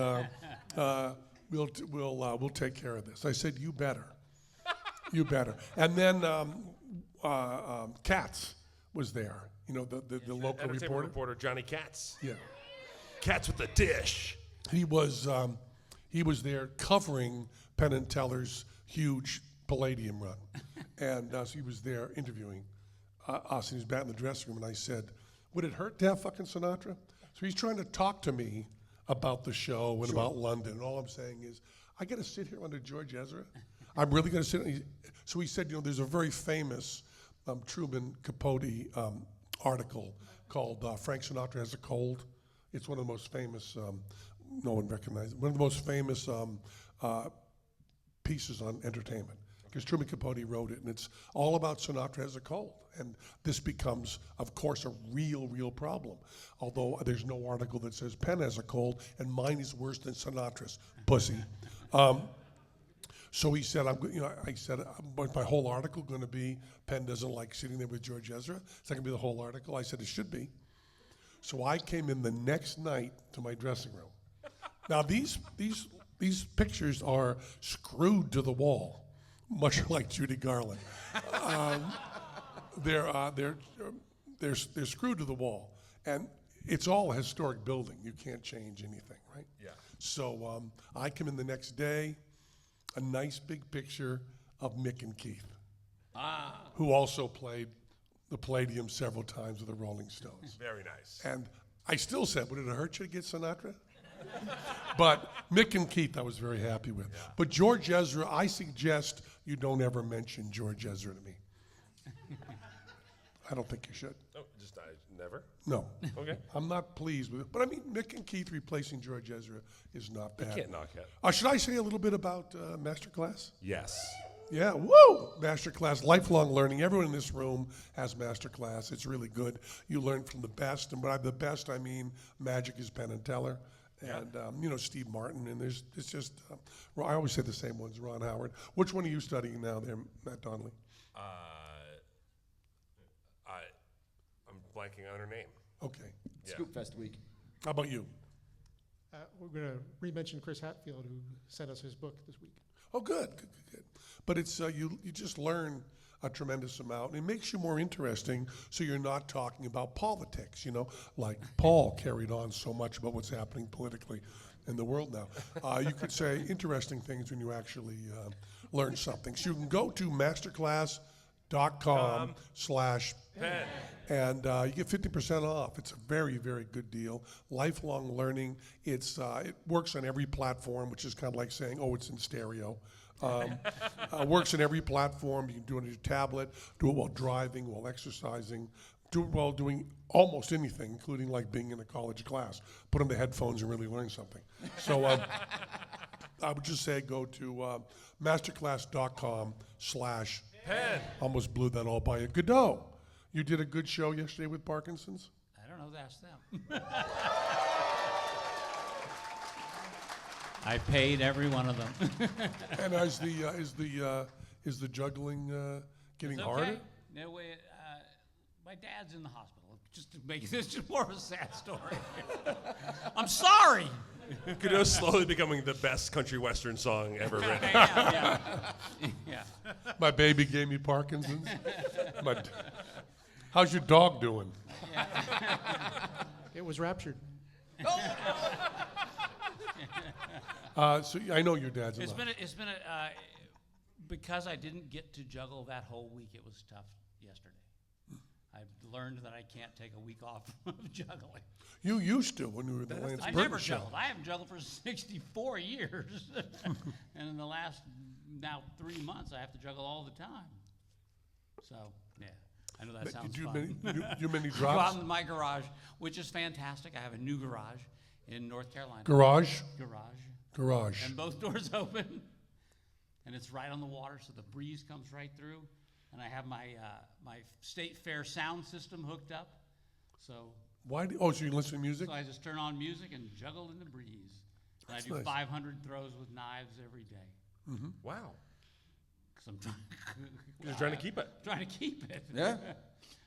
[SPEAKER 1] we'll take care of this. I said, you better. And then Katz was there, the local
[SPEAKER 3] reporter Johnny Katz.
[SPEAKER 1] Yeah.
[SPEAKER 3] Katz with the dish.
[SPEAKER 1] He was there covering Penn and Teller's huge Palladium run. And so he was there interviewing us, and he was back in the dressing room, and I said, would it hurt to have fucking Sinatra? So he's trying to talk to me about the show and about London, and all I'm saying is, I got to sit here under George Ezra? I'm really going to sit. So he said, there's a very famous Truman Capote article called Frank Sinatra Has a Cold. It's one of the most famous, no one recognizes it, one of the most famous pieces on entertainment. Because Truman Capote wrote it, and it's all about Sinatra Has a Cold. And this becomes, of course, a real problem. Although there's no article that says Penn has a cold, and mine is worse than Sinatra's, pussy. So he said, my whole article going to be Penn doesn't like sitting there with George Ezra? Is that going to be the whole article? I said, it should be. So I came in the next night to my dressing room. Now these pictures are screwed to the wall, much like Judy Garland. They're screwed to the wall, and it's all a historic building. You can't change anything, right?
[SPEAKER 3] Yeah.
[SPEAKER 1] So I come in the next day, a nice big picture of Mick and Keith, who also played the Palladium several times with the Rolling Stones.
[SPEAKER 3] Very nice.
[SPEAKER 1] And I still said, would it hurt you to get Sinatra? But Mick and Keith I was very happy with. Yeah. But George Ezra, I suggest you don't ever mention George Ezra to me. I don't think you should.
[SPEAKER 3] Oh, never?
[SPEAKER 1] No.
[SPEAKER 3] Okay.
[SPEAKER 1] I'm not pleased with it. But I mean, Mick and Keith replacing George Ezra is not bad.
[SPEAKER 3] You can't knock it.
[SPEAKER 1] Should I say a little bit about Masterclass?
[SPEAKER 3] Yes.
[SPEAKER 1] Yeah, woo! Masterclass, lifelong learning. Everyone in this room has Masterclass. It's really good. You learn from the best, and by the best I mean Magic is Penn and Teller, and Steve Martin, and it's just I always say the same ones. Ron Howard. Which one are you studying now, there, Matt Donnelly?
[SPEAKER 3] I'm blanking on her name.
[SPEAKER 1] Okay.
[SPEAKER 3] Yeah.
[SPEAKER 4] Scoopfest week.
[SPEAKER 1] How about you?
[SPEAKER 7] We're going to re-mention Chris Hatfield, who sent us his book this week.
[SPEAKER 1] Oh, good. But it's you just learn a tremendous amount, and it makes you more interesting. So you're not talking about politics, like Paul carried on so much about what's happening politically in the world now. You could say interesting things when you actually learn something. So you can go to masterclass.com/PHT
[SPEAKER 3] Penn.
[SPEAKER 1] And you get 50% off. It's a very, very good deal. Lifelong learning. It works on every platform, which is kind of like saying, oh, it's in stereo. Works in every platform. You can do it on your tablet, do it while driving, while exercising, do it while doing almost anything, including like being in a college class. Put on the headphones and really learn something. So I would just say go to masterclass.com/. Almost blew that all by you. Goudeau, you did a good show yesterday with Parkinson's?
[SPEAKER 2] I don't know, ask them. I paid every one of them.
[SPEAKER 1] And is the juggling getting
[SPEAKER 2] It's
[SPEAKER 1] harder?
[SPEAKER 2] okay. No way. My dad's in the hospital. Just to make this just more of a sad story. I'm sorry.
[SPEAKER 3] Goudeau's slowly becoming the best country western song ever written.
[SPEAKER 2] Yeah.
[SPEAKER 1] My baby gave me Parkinson's. How's your dog doing?
[SPEAKER 7] It was raptured.
[SPEAKER 1] So I know your dad's in
[SPEAKER 2] It's
[SPEAKER 1] the
[SPEAKER 2] been because I didn't get to juggle that whole week. It was tough yesterday. I learned that I can't take a week off of juggling.
[SPEAKER 1] You used to when you were in the Lance
[SPEAKER 2] I
[SPEAKER 1] Burton
[SPEAKER 2] never
[SPEAKER 1] show.
[SPEAKER 2] juggled. I haven't juggled for 64 years, and in the last now 3 months, I have to juggle all the time. So yeah, I know that sounds fun.
[SPEAKER 1] You many
[SPEAKER 2] Go out
[SPEAKER 1] drops?
[SPEAKER 2] in my garage, which is fantastic. I have a new garage in North Carolina.
[SPEAKER 1] Garage?
[SPEAKER 2] Garage. And both doors open, and it's right on the water, so the breeze comes right through. And I have my my State Fair sound system hooked up, so
[SPEAKER 1] So you can listen to music?
[SPEAKER 2] I just turn on music and juggle in the breeze. And I do
[SPEAKER 1] nice.
[SPEAKER 2] 500 throws with knives every day.
[SPEAKER 3] Wow.
[SPEAKER 2] Because I'm
[SPEAKER 3] You're trying to keep it.
[SPEAKER 2] trying to keep it.
[SPEAKER 5] Yeah.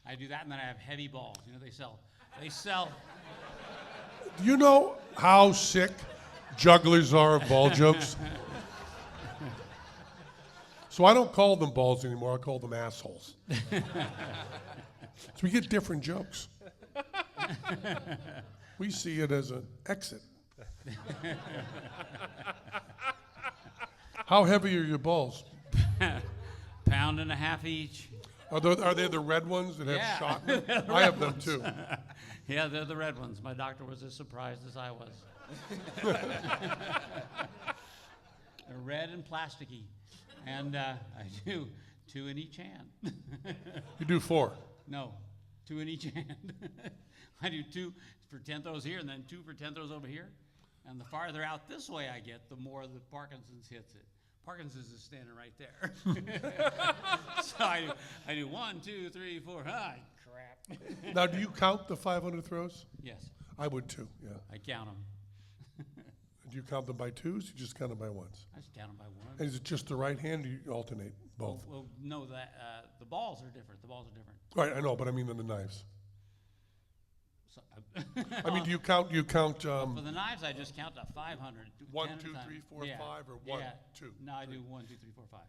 [SPEAKER 2] I do that, and then I have heavy balls. You know, they sell.
[SPEAKER 1] Do you know how sick jugglers are of ball jokes? So I don't call them balls anymore. I call them assholes. So we get different jokes. We see it as an exit. How heavy are your balls?
[SPEAKER 2] Pound and a half each.
[SPEAKER 1] Are they the red ones that have
[SPEAKER 2] Yeah.
[SPEAKER 1] shot in them? I have them too.
[SPEAKER 2] Yeah, they're the red ones. My doctor was as surprised as I was. They're red and plasticky. And I do 2 in each hand.
[SPEAKER 1] You do 4.
[SPEAKER 2] No, 2 in each hand. I do 2 for 10 throws here and then 2 for 10 throws over here. And the farther out this way I get, the more the Parkinson's hits it. Parkinson's is standing right there. So I do 1, 2, 3, 4. Ah, crap.
[SPEAKER 1] Now, do you count the 500 throws?
[SPEAKER 2] Yes,
[SPEAKER 1] I would too, yeah.
[SPEAKER 2] I count them.
[SPEAKER 1] Do you count them by twos? You just count them by ones?
[SPEAKER 2] I just count them by one.
[SPEAKER 1] And is it just the right hand or you alternate both?
[SPEAKER 2] Well, no, the balls are different. The balls are different.
[SPEAKER 1] Right, I know, but I mean on the knives.
[SPEAKER 2] So,
[SPEAKER 1] I mean, do you count,
[SPEAKER 2] for the knives, I just count to 500.
[SPEAKER 1] 1,
[SPEAKER 2] 10 at a
[SPEAKER 1] 2,
[SPEAKER 2] time.
[SPEAKER 1] 3, 4,
[SPEAKER 2] Yeah.
[SPEAKER 1] 5, or 1,
[SPEAKER 2] Yeah.
[SPEAKER 1] 2?
[SPEAKER 2] No, I do 1, 2, 3, 4, 5.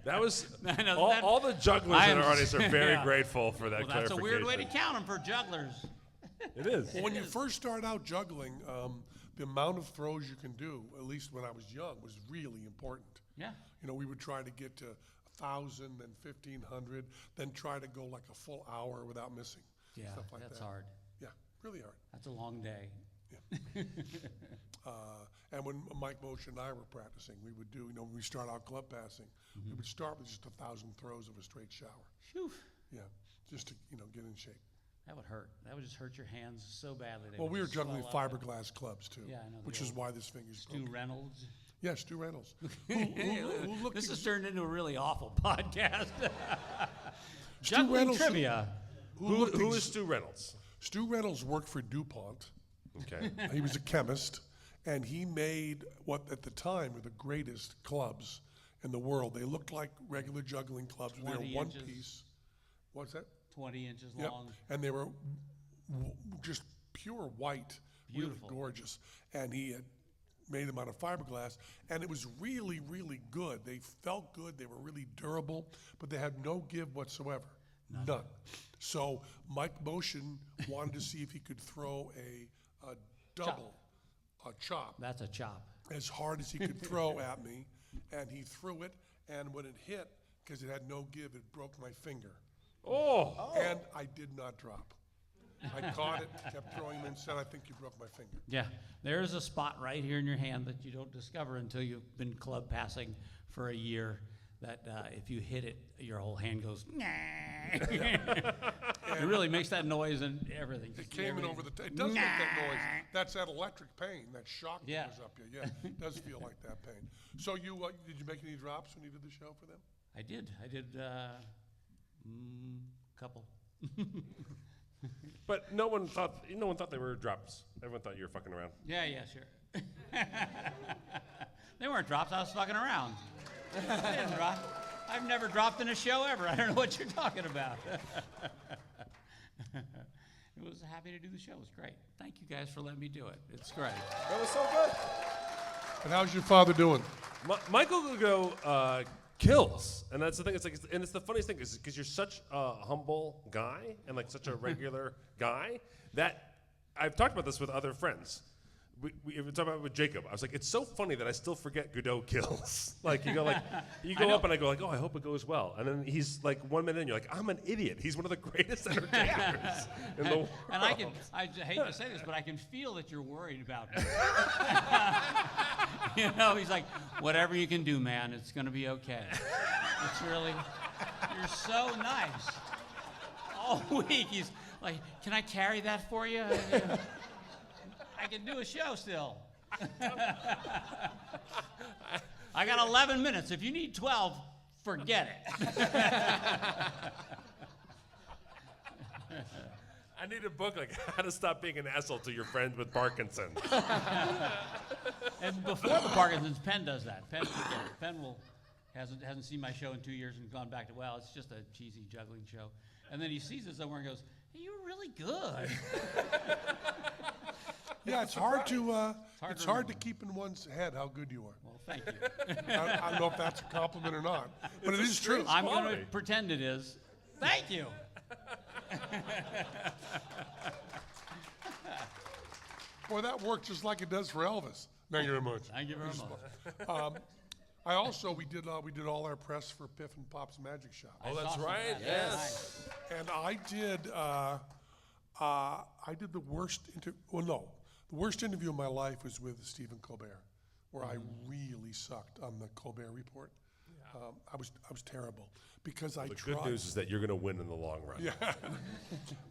[SPEAKER 3] That was
[SPEAKER 2] I know,
[SPEAKER 3] all the jugglers
[SPEAKER 2] I
[SPEAKER 3] in
[SPEAKER 2] am-
[SPEAKER 3] our audience are very
[SPEAKER 2] yeah.
[SPEAKER 3] grateful for that
[SPEAKER 2] Well, that's a
[SPEAKER 3] clarification.
[SPEAKER 2] weird way to count them for jugglers.
[SPEAKER 3] It is.
[SPEAKER 1] Well, when you first start out juggling, the amount of throws you can do, at least when I was young, was really important.
[SPEAKER 2] Yeah.
[SPEAKER 1] You know, we would try to get to 1,000, then 1,500, then try to go like a full hour without missing.
[SPEAKER 2] Yeah,
[SPEAKER 1] Stuff like
[SPEAKER 2] that's
[SPEAKER 1] that.
[SPEAKER 2] hard.
[SPEAKER 1] Yeah, really hard.
[SPEAKER 2] That's a long day.
[SPEAKER 1] And when Mike Moshe and I were practicing, we would do, when we start out club passing, we would start with just 1,000 throws of a straight shower.
[SPEAKER 2] Phew.
[SPEAKER 1] Yeah, just to, get in shape.
[SPEAKER 2] That would hurt. That would just hurt your hands so badly. They
[SPEAKER 1] Well,
[SPEAKER 2] would
[SPEAKER 1] we were
[SPEAKER 2] just
[SPEAKER 1] juggling
[SPEAKER 2] swell up.
[SPEAKER 1] fiberglass clubs too,
[SPEAKER 2] Yeah, I know the
[SPEAKER 1] which is
[SPEAKER 2] old
[SPEAKER 1] why this finger's
[SPEAKER 2] Stu
[SPEAKER 1] broken.
[SPEAKER 2] Reynolds.
[SPEAKER 1] Yeah, Stu Reynolds. who looked
[SPEAKER 2] This has
[SPEAKER 1] ex-
[SPEAKER 2] turned into a really awful podcast.
[SPEAKER 1] Stu
[SPEAKER 2] Juggling
[SPEAKER 1] Reynolds,
[SPEAKER 2] trivia.
[SPEAKER 3] Who is Stu Reynolds?
[SPEAKER 1] Stu Reynolds worked for DuPont.
[SPEAKER 3] Okay.
[SPEAKER 1] He was a chemist, and he made what at the time were the greatest clubs in the world. They looked like regular juggling clubs. They were
[SPEAKER 2] 20
[SPEAKER 1] one
[SPEAKER 2] inches.
[SPEAKER 1] piece. What's that?
[SPEAKER 2] 20 inches
[SPEAKER 1] Yep.
[SPEAKER 2] long.
[SPEAKER 1] And they were just pure white,
[SPEAKER 2] Beautiful.
[SPEAKER 1] really gorgeous. And he had made them out of fiberglass, and it was really, really good. They felt good. They were really durable, but they had no give whatsoever. None. So Mike Motion wanted to see if he could throw a double, a chop,
[SPEAKER 2] That's a chop.
[SPEAKER 1] as hard as he could throw at me, and he threw it, and when it hit, because it had no give, it broke my finger.
[SPEAKER 3] Oh.
[SPEAKER 1] And I did not drop. I caught it, kept throwing them, and said, I think you broke my finger.
[SPEAKER 2] Yeah, there's a spot right here in your hand that you don't discover until you've been club passing for a year. That if you hit it, your whole hand goes. It really makes that noise and everything.
[SPEAKER 1] It came in over the. It does make that noise. That's that electric pain, that shock
[SPEAKER 2] Yeah.
[SPEAKER 1] that goes up you. Yeah, it does feel like that pain. So you did you make any drops when you did the show for them?
[SPEAKER 2] I did couple.
[SPEAKER 3] But no one thought they were drops. Everyone thought you were fucking around.
[SPEAKER 2] Yeah, sure. They weren't drops. I was fucking around. I didn't drop. I've never dropped in a show ever. I don't know what you're talking about. It was happy to do the show. It was great. Thank you guys for letting me do it. It's great.
[SPEAKER 4] That was so good.
[SPEAKER 1] And how's your father doing?
[SPEAKER 3] Michael Goudeau kills, and that's the thing. It's the funniest thing is because you're such a humble guy and like such a regular guy that I've talked about this with other friends. We were talking about it with Jacob. I was like, it's so funny that I still forget Goudeau kills. Like you go up and I go like, oh, I hope it goes well. And then he's like 1 minute in, you're like, I'm an idiot. He's one of the greatest entertainers in the world.
[SPEAKER 2] And I hate to say this, but I can feel that you're worried about me. He's like, whatever you can do, man, it's going to be okay. It's really, you're so nice. All week, he's like, can I carry that for you? I can do a show still. I got 11 minutes. If you need 12, forget it.
[SPEAKER 3] I need a book like how to stop being an asshole to your friend with Parkinson's.
[SPEAKER 2] And before the Parkinson's, Penn does that. Penn hasn't seen my show in 2 years and gone back to, well, it's just a cheesy juggling show. And then he sees it somewhere and goes, hey, you were really good.
[SPEAKER 1] Yeah, it's hard to
[SPEAKER 2] It's hard to
[SPEAKER 1] keep in one's head how good you are.
[SPEAKER 2] Well, thank you.
[SPEAKER 1] I don't know if that's a compliment or not, but it is true.
[SPEAKER 2] I'm going to pretend it is. Thank you.
[SPEAKER 1] Boy, that worked just like it does for Elvis. Thank you very much.
[SPEAKER 2] Thank you very much.
[SPEAKER 1] We did all our press for Piff and Pop's Magic Shop.
[SPEAKER 3] Oh, that's
[SPEAKER 2] Awesome.
[SPEAKER 3] right.
[SPEAKER 2] Yes.
[SPEAKER 1] And I did the worst the worst interview of my life was with Stephen Colbert, where I really sucked on the Colbert Report. I was terrible because I
[SPEAKER 3] The
[SPEAKER 1] tried.
[SPEAKER 3] good news is that you're going to win in the long run.
[SPEAKER 1] Yeah,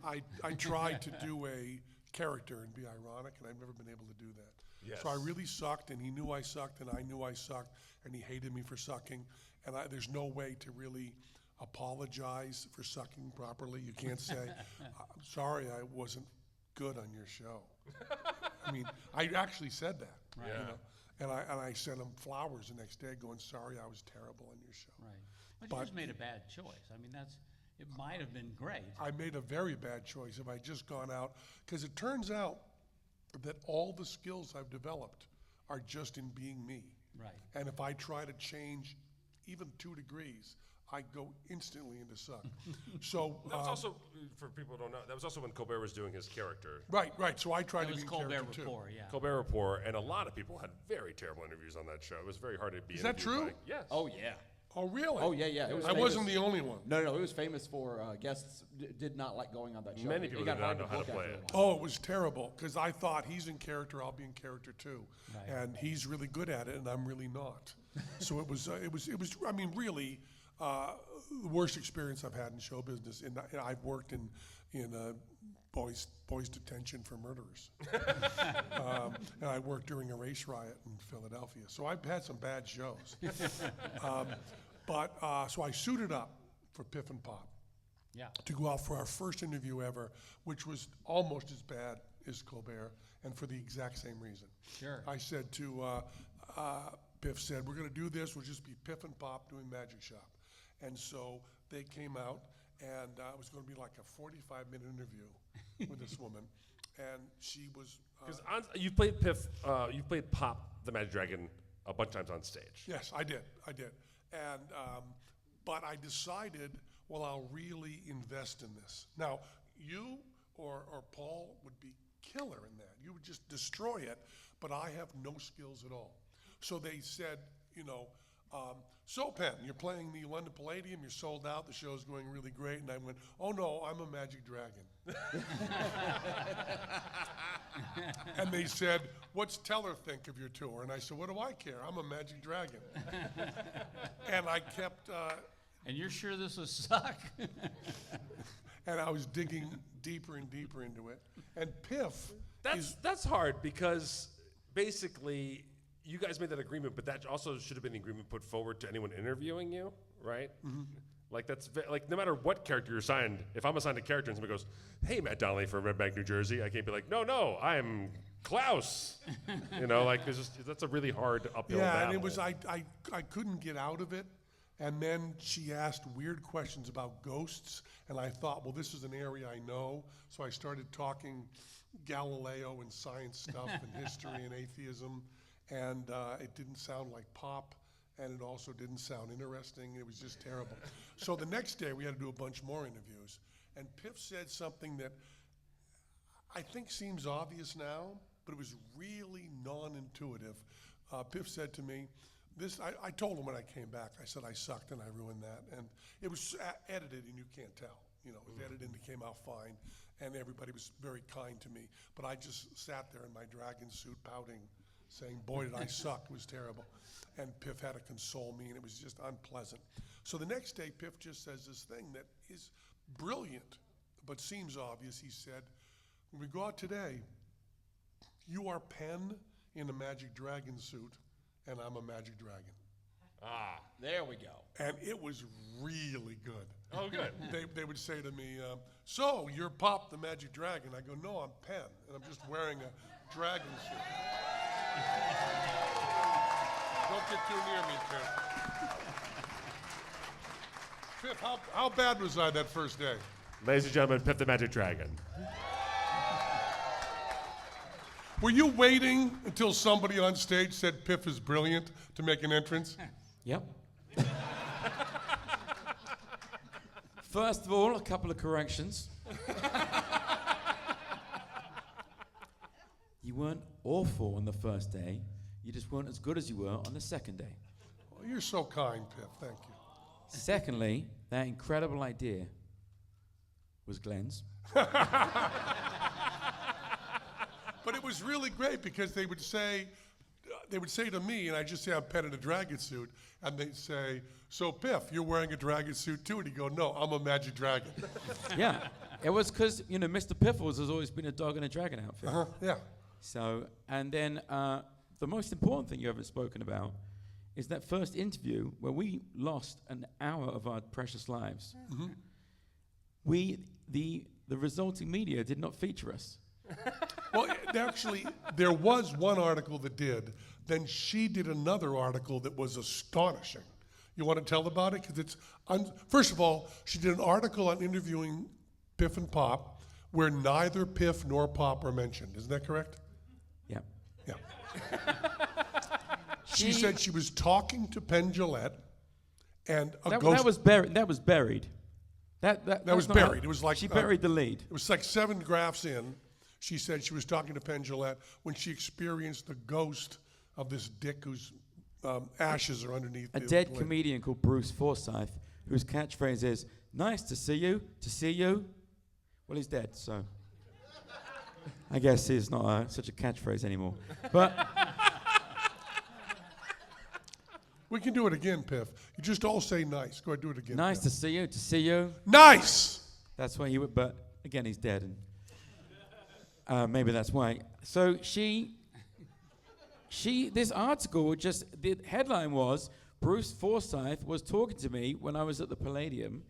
[SPEAKER 1] I tried to do a character and be ironic, and I've never been able to do that.
[SPEAKER 3] Yes.
[SPEAKER 1] So I really sucked, and he knew I sucked, and I knew I sucked, and he hated me for sucking. And there's no way to really apologize for sucking properly. You can't say, "I'm sorry, I wasn't good on your show." I mean, I actually said that.
[SPEAKER 2] Right.
[SPEAKER 1] You know? And I sent him flowers the next day, going, "Sorry, I was terrible on your show."
[SPEAKER 2] Right. But you just made a bad choice. I mean, it might have been great.
[SPEAKER 1] I made a very bad choice if I just gone out, because it turns out that all the skills I've developed are just in being me.
[SPEAKER 2] Right.
[SPEAKER 1] And if I try to change even 2 degrees, I go instantly into suck. So
[SPEAKER 3] That was also, for people who don't know, that was also when Colbert was doing his character.
[SPEAKER 1] right. So I tried
[SPEAKER 2] It
[SPEAKER 1] to
[SPEAKER 2] was
[SPEAKER 1] be in
[SPEAKER 2] Colbert
[SPEAKER 1] character too.
[SPEAKER 2] Report, yeah.
[SPEAKER 3] Colbert Report, and a lot of people had very terrible interviews on that show. It was very hard to be
[SPEAKER 1] Is that
[SPEAKER 3] interviewed
[SPEAKER 1] true?
[SPEAKER 3] by- Yes.
[SPEAKER 4] Oh, yeah.
[SPEAKER 1] Oh, really?
[SPEAKER 4] Oh, yeah. It was
[SPEAKER 1] I
[SPEAKER 4] famous.
[SPEAKER 1] wasn't the only one.
[SPEAKER 4] No, it was famous for guests did not like going on that show.
[SPEAKER 3] Many
[SPEAKER 4] It
[SPEAKER 3] people
[SPEAKER 4] got
[SPEAKER 3] did not
[SPEAKER 4] hard
[SPEAKER 3] know how to
[SPEAKER 4] book
[SPEAKER 3] play
[SPEAKER 4] after
[SPEAKER 3] it.
[SPEAKER 4] a while.
[SPEAKER 1] Oh, it was terrible, because I thought he's in character, I'll be in character too.
[SPEAKER 2] Right.
[SPEAKER 1] And he's really good at it, and I'm really not. So it was, I mean, really, the worst experience I've had in show business. And I've worked in boys detention for murderers. And I worked during a race riot in Philadelphia. So I've had some bad shows. So I suited up for Piff and Pop
[SPEAKER 2] Yeah.
[SPEAKER 1] to go out for our first interview ever, which was almost as bad as Colbert, and for the exact same reason.
[SPEAKER 2] Sure.
[SPEAKER 1] I said to, Piff said, we're going to do this, we'll just be Piff and Pop doing Magic Shop. And so they came out, and it was going to be like a 45-minute interview with this woman. And she was...
[SPEAKER 3] Because you've played Piff, you've played Pop the Magic Dragon a bunch of times on stage.
[SPEAKER 1] Yes, I did. And, but I decided, well, I'll really invest in this. Now, you or Paul would be killer in that. You would just destroy it, but I have no skills at all. So they said, So, Penn, you're playing the London Palladium, you're sold out, the show's going really great. And I went, oh no, I'm a Magic Dragon. And they said, what's Teller think of your tour? And I said, what do I care? I'm a Magic Dragon. And I kept,
[SPEAKER 2] And you're sure this will suck?
[SPEAKER 1] and I was digging deeper and deeper into it. And Piff
[SPEAKER 3] That's hard because basically you guys made that agreement, but that also should have been the agreement put forward to anyone interviewing you, right? Mm-hmm. Like like no matter what character you're assigned, if I'm assigned a character and somebody goes, "Hey, Matt Donnelly from Red Bank, New Jersey," I can't be like, "No, I'm Klaus." Like that's a really hard uphill battle.
[SPEAKER 1] Yeah, and it was I couldn't get out of it. And then she asked weird questions about ghosts, and I thought, well, this is an area I know. So I started talking Galileo and science stuff and history and atheism, and it didn't sound like pop, and it also didn't sound interesting. It was just terrible. So the next day, we had to do a bunch more interviews, and Piff said something that I think seems obvious now, but it was really non-intuitive. Piff said to me, I told him when I came back, I said I sucked and I ruined that. And it was edited and you can't tell. It was edited and it came out fine. And everybody was very kind to me. But I just sat there in my dragon suit pouting, saying, boy, did I suck. It was terrible. And Piff had to console me and it was just unpleasant. So the next day, Piff just says this thing that is brilliant, but seems obvious. He said, when we go out today, you are Penn in a Magic Dragon suit, and I'm a Magic Dragon.
[SPEAKER 2] There we go.
[SPEAKER 1] And it was really good.
[SPEAKER 3] Oh, good.
[SPEAKER 1] They would say to me, so you're Pop the Magic Dragon. I go, no, I'm Penn, and I'm just wearing a dragon suit. Don't get too near me, Piff. Piff, how bad was I that first day?
[SPEAKER 3] Ladies and gentlemen, Piff the Magic Dragon.
[SPEAKER 1] Were you waiting until somebody on stage said Piff is brilliant to make an entrance?
[SPEAKER 8] Yep. First of all, a couple of corrections. You weren't awful on the first day. You just weren't as good as you were on the second day.
[SPEAKER 1] Oh, you're so kind, Piff. Thank you.
[SPEAKER 8] Secondly, that incredible idea was Glenn's.
[SPEAKER 1] But it was really great because they would say to me, and I just say I'm Penn in a dragon suit, and they'd say, so Piff, you're wearing a dragon suit too? And he'd go, no, I'm a Magic Dragon.
[SPEAKER 8] Yeah, it was because, Mr. Piffles has always been a dog in a dragon outfit.
[SPEAKER 1] Yeah.
[SPEAKER 8] So, and then the most important thing you haven't spoken about is that first interview where we lost an hour of our precious lives. Mm-hmm. The resulting media did not feature us.
[SPEAKER 1] Well, actually, there was one article that did. Then she did another article that was astonishing. You want to tell about it? Because it's, first of all, she did an article on interviewing Piff and Pop where neither Piff nor Pop were mentioned. Isn't that correct?
[SPEAKER 8] Yeah.
[SPEAKER 1] Yeah. She said she was talking to Penn Jillette and a ghost.
[SPEAKER 8] That was buried. That was buried. That
[SPEAKER 1] was buried. It was like
[SPEAKER 8] she buried the lead.
[SPEAKER 1] It was like 7 graphs in. She said she was talking to Penn Jillette when she experienced the ghost of this dick whose ashes are underneath
[SPEAKER 8] A
[SPEAKER 1] the
[SPEAKER 8] dead
[SPEAKER 1] blade.
[SPEAKER 8] comedian called Bruce Forsyth, whose catchphrase is, nice to see you, to see you. Well, he's dead, so I guess he's not such a catchphrase anymore. But
[SPEAKER 1] We can do it again, Piff. You just all say nice. Go ahead, do it again.
[SPEAKER 8] nice
[SPEAKER 1] Piff.
[SPEAKER 8] to see you, to see you.
[SPEAKER 1] Nice!
[SPEAKER 8] That's why he would, but again, he's dead, and maybe that's why. So this article the headline was, Bruce Forsyth was talking to me when I was at the Palladium,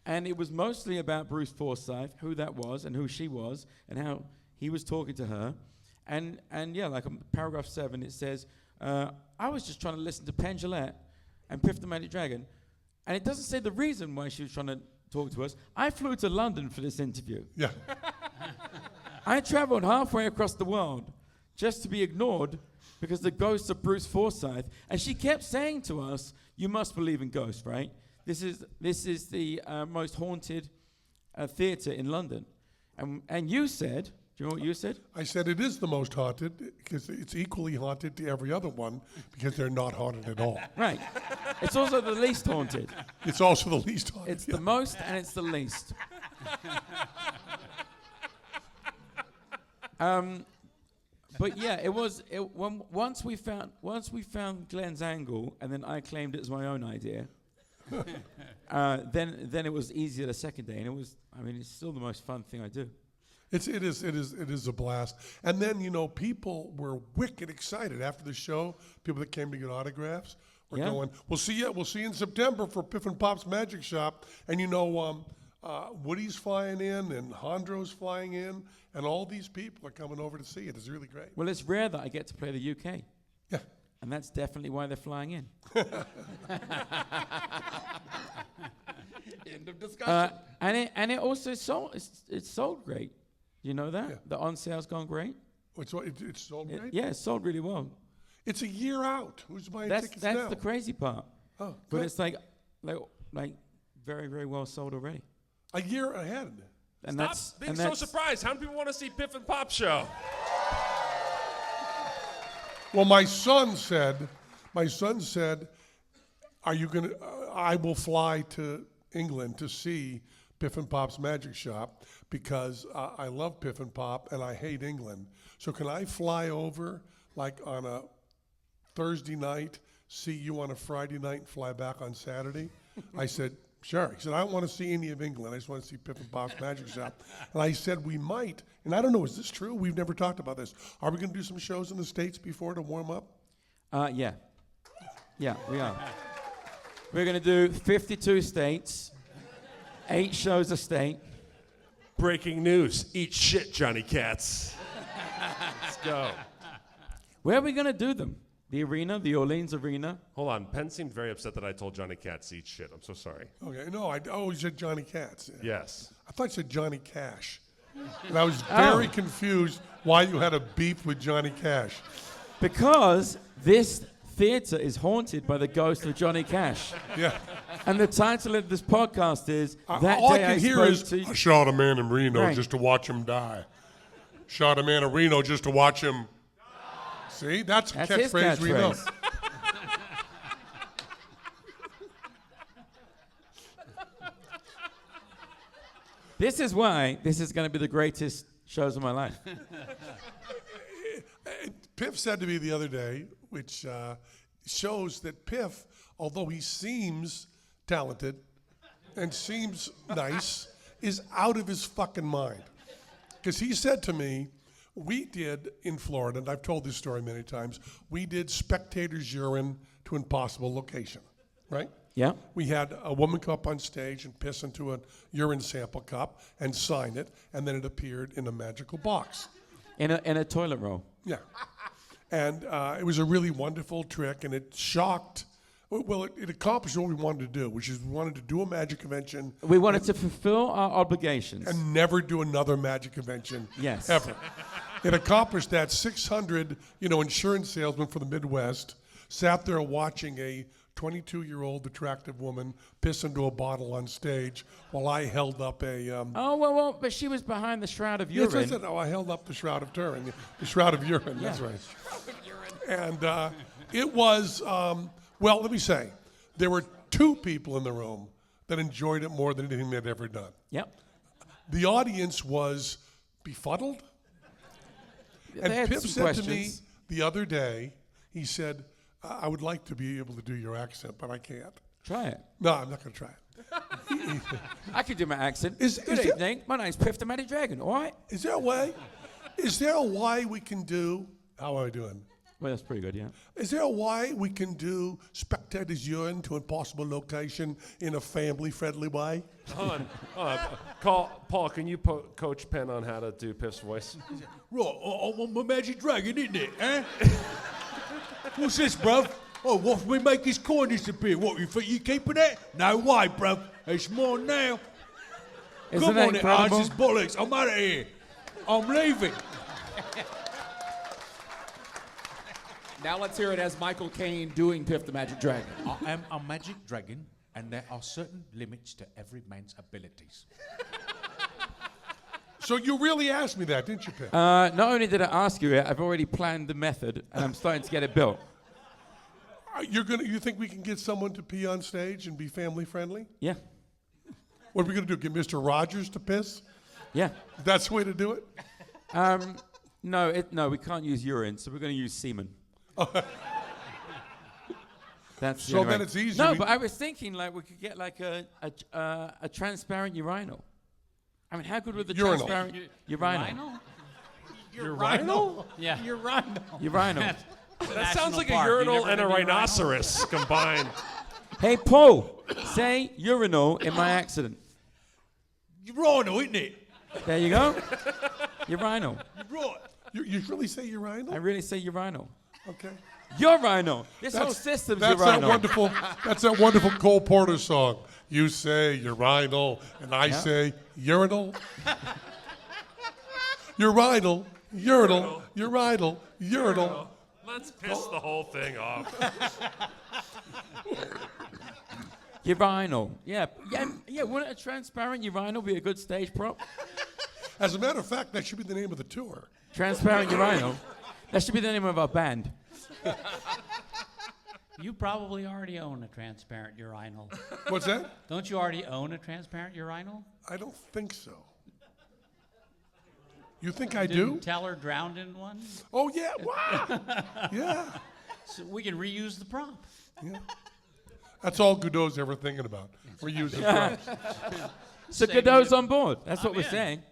[SPEAKER 8] and it was mostly about Bruce Forsyth, who that was, and who she was, and how he was talking to her. And yeah, like paragraph 7, it says, I was just trying to listen to Penn Jillette and Piff the Magic Dragon, and it doesn't say the reason why she was trying to talk to us. I flew to London for this interview.
[SPEAKER 1] Yeah.
[SPEAKER 8] I traveled halfway across the world just to be ignored because the ghosts of Bruce Forsyth. And she kept saying to us, you must believe in ghosts, right? This is the most haunted theatre in London. And you said, you know what you said?
[SPEAKER 1] I said it is the most haunted because it's equally haunted to every other one because they're not haunted at all.
[SPEAKER 8] Right. It's also the least haunted.
[SPEAKER 1] It's also the least haunted.
[SPEAKER 8] It's the most and it's the least. But yeah, once we found Glenn's angle, and then I claimed it as my own idea. Then it was easier the second day, and it's still the most fun thing I do.
[SPEAKER 1] It is a blast. And then, people were wicked excited after the show. People that came to get autographs were going, we'll see you in September for Piff and Pop's Magic Shop. And Woody's flying in and Hondro's flying in, and all these people are coming over to see it. It's really great.
[SPEAKER 8] Well, it's rare that I get to play the UK.
[SPEAKER 1] Yeah.
[SPEAKER 8] And that's definitely why they're flying in.
[SPEAKER 5] End of discussion.
[SPEAKER 8] And it also sold. It's sold great. You know that?
[SPEAKER 1] Yeah.
[SPEAKER 8] The on sale's gone great.
[SPEAKER 1] It's sold great?
[SPEAKER 8] Yeah, it sold really well.
[SPEAKER 1] It's a year out. Who's buying tickets now?
[SPEAKER 8] That's the crazy part.
[SPEAKER 1] Oh,
[SPEAKER 8] But
[SPEAKER 1] good.
[SPEAKER 8] it's like very, very well sold already.
[SPEAKER 1] A year ahead.
[SPEAKER 8] And
[SPEAKER 3] Stop being so surprised. How many people want to see Piff and Pop show?
[SPEAKER 1] Well, my son said, are you going to, I will fly to England to see Piff and Pop's Magic Shop because I love Piff and Pop and I hate England. So can I fly over like on a Thursday night, see you on a Friday night and fly back on Saturday? I said, sure. He said, I don't want to see any of England. I just want to see Piff and Pop's Magic Shop. And I said, we might. And I don't know, is this true? We've never talked about this. Are we going to do some shows in the States before to warm up?
[SPEAKER 8] Yeah. Yeah, we are. We're going to do 52 states, 8 shows a state.
[SPEAKER 3] Breaking news. Eat shit, Johnny Cats. Let's go.
[SPEAKER 8] Where are we going to do them? The arena, the Orleans Arena.
[SPEAKER 3] Hold on. Penn seemed very upset that I told Johnny Cats to eat shit. I'm so sorry.
[SPEAKER 1] Okay, no, you said Johnny Katz. Yeah.
[SPEAKER 3] Yes.
[SPEAKER 1] I thought you said Johnny Cash. And I was very confused why you had a beef with Johnny Cash.
[SPEAKER 8] Because this theater is haunted by the ghost of Johnny Cash.
[SPEAKER 1] Yeah.
[SPEAKER 8] And the title of this podcast is That
[SPEAKER 1] All I
[SPEAKER 8] Day
[SPEAKER 1] can
[SPEAKER 8] I
[SPEAKER 1] hear
[SPEAKER 8] Spoke
[SPEAKER 1] is,
[SPEAKER 8] to
[SPEAKER 1] I shot a man in Reno
[SPEAKER 8] Right.
[SPEAKER 1] just to watch him die. Shot a man in Reno just to watch him. See, that's a
[SPEAKER 8] That's his
[SPEAKER 1] catchphrase we know.
[SPEAKER 8] catchphrase. This is why this is going to be the greatest shows of my life.
[SPEAKER 1] Piff said to me the other day, which shows that Piff, although he seems talented and seems nice, is out of his fucking mind. Because he said to me, we did in Florida, and I've told this story many times, we did spectators' urine to impossible location, right?
[SPEAKER 8] Yeah.
[SPEAKER 1] We had a woman come up on stage and piss into a urine sample cup and sign it, and then it appeared in a magical box.
[SPEAKER 8] In a toilet roll.
[SPEAKER 1] Yeah. And it was a really wonderful trick, and it shocked, well, it accomplished what we wanted to do, which is we wanted to do a magic convention
[SPEAKER 8] We wanted to fulfill our obligations.
[SPEAKER 1] and never do another magic convention
[SPEAKER 8] Yes.
[SPEAKER 1] ever. It accomplished that. 600, insurance salesmen from the Midwest sat there watching a 22-year-old attractive woman piss into a bottle on stage while I held up a...
[SPEAKER 8] Oh, well, but she was behind the shroud of urine.
[SPEAKER 1] Yes, I said, I held up the shroud of urine. The shroud of urine, that's right. And it was, well, let me say, there were 2 people in the room that enjoyed it more than anything they'd ever done.
[SPEAKER 8] Yep.
[SPEAKER 1] The audience was befuddled.
[SPEAKER 8] They
[SPEAKER 1] And
[SPEAKER 8] had
[SPEAKER 1] Piff
[SPEAKER 8] some
[SPEAKER 1] said to me
[SPEAKER 8] questions.
[SPEAKER 1] the other day, he said, I would like to be able to do your accent, but I can't.
[SPEAKER 8] Try it.
[SPEAKER 1] No, I'm not going to try it.
[SPEAKER 8] I can do my accent.
[SPEAKER 1] Is
[SPEAKER 8] Good
[SPEAKER 1] there-
[SPEAKER 8] evening. My name's Piff The Magic Dragon, all right?
[SPEAKER 1] Is there a way? We can do, how am I doing?
[SPEAKER 8] Well, that's pretty good, yeah.
[SPEAKER 1] Is there a way we can do spectators urine to impossible location in a family-friendly way?
[SPEAKER 3] Hold on. Paul, can you coach Penn on how to do Piff's voice?
[SPEAKER 9] Right, I want my magic dragon, isn't it, eh? What's this, bruv? Oh, what if we make his coin disappear? What, you think you keeping it? No way, bruv. It's mine now.
[SPEAKER 8] Isn't
[SPEAKER 9] Come
[SPEAKER 8] that
[SPEAKER 9] on, it
[SPEAKER 8] incredible?
[SPEAKER 9] answers bollocks. I'm out of here. I'm leaving.
[SPEAKER 5] Now let's hear it as Michael Caine doing Piff the Magic Dragon.
[SPEAKER 6] I am a magic dragon, and there are certain limits to every man's abilities.
[SPEAKER 1] So you really asked me that, didn't you, Piff?
[SPEAKER 8] Not only did I ask you it, I've already planned the method, and I'm starting to get it built.
[SPEAKER 1] You think we can get someone to pee on stage and be family friendly?
[SPEAKER 8] Yeah,
[SPEAKER 1] What are we gonna do? Get Mr. Rogers to piss?
[SPEAKER 8] yeah.
[SPEAKER 1] That's the way to do it?
[SPEAKER 8] No, we can't use urine, so we're going to use semen. That's the
[SPEAKER 1] So
[SPEAKER 8] only
[SPEAKER 1] then
[SPEAKER 8] way.
[SPEAKER 1] it's easy.
[SPEAKER 8] No,
[SPEAKER 1] We-
[SPEAKER 8] but I was thinking like we could get like a transparent urinal. I mean, how good would the
[SPEAKER 1] Urinal.
[SPEAKER 8] transparent urinal?
[SPEAKER 2] Rhino?
[SPEAKER 3] Urinal?
[SPEAKER 2] Yeah.
[SPEAKER 8] Urinal.
[SPEAKER 3] That sounds like a urinal and a rhinoceros combined.
[SPEAKER 8] Hey, Paul, say urinal in my accident.
[SPEAKER 9] Urinal, isn't it?
[SPEAKER 8] There you go. Urinal.
[SPEAKER 9] Right.
[SPEAKER 1] You really say
[SPEAKER 8] I
[SPEAKER 1] urinal?
[SPEAKER 8] really say urinal.
[SPEAKER 1] Okay.
[SPEAKER 8] Urinal. This whole system's
[SPEAKER 1] That's
[SPEAKER 8] urinal.
[SPEAKER 1] That's that wonderful Cole Porter song. You say urinal, and I say urinal. Urinal, urinal, urinal, urinal.
[SPEAKER 3] Let's piss the whole thing off.
[SPEAKER 8] Urinal. Yeah. Wouldn't a transparent urinal be a good stage prop?
[SPEAKER 1] As a matter of fact, that should be the name of the tour.
[SPEAKER 8] Transparent urinal. That should be the name of our band.
[SPEAKER 2] You probably already own a transparent urinal.
[SPEAKER 1] What's that?
[SPEAKER 2] Don't you already own a transparent urinal?
[SPEAKER 1] I don't think so. You think I
[SPEAKER 2] Didn't
[SPEAKER 1] do?
[SPEAKER 2] Teller drowned in one?
[SPEAKER 1] Oh, yeah. Wow. Yeah.
[SPEAKER 2] So we can reuse the prop.
[SPEAKER 1] Yeah. That's all Goudeau's ever thinking about. We're using props.
[SPEAKER 8] So
[SPEAKER 2] Saving
[SPEAKER 8] Goudeau's
[SPEAKER 2] it.
[SPEAKER 8] on board. That's what
[SPEAKER 2] I'm
[SPEAKER 8] we're
[SPEAKER 2] in.
[SPEAKER 8] saying.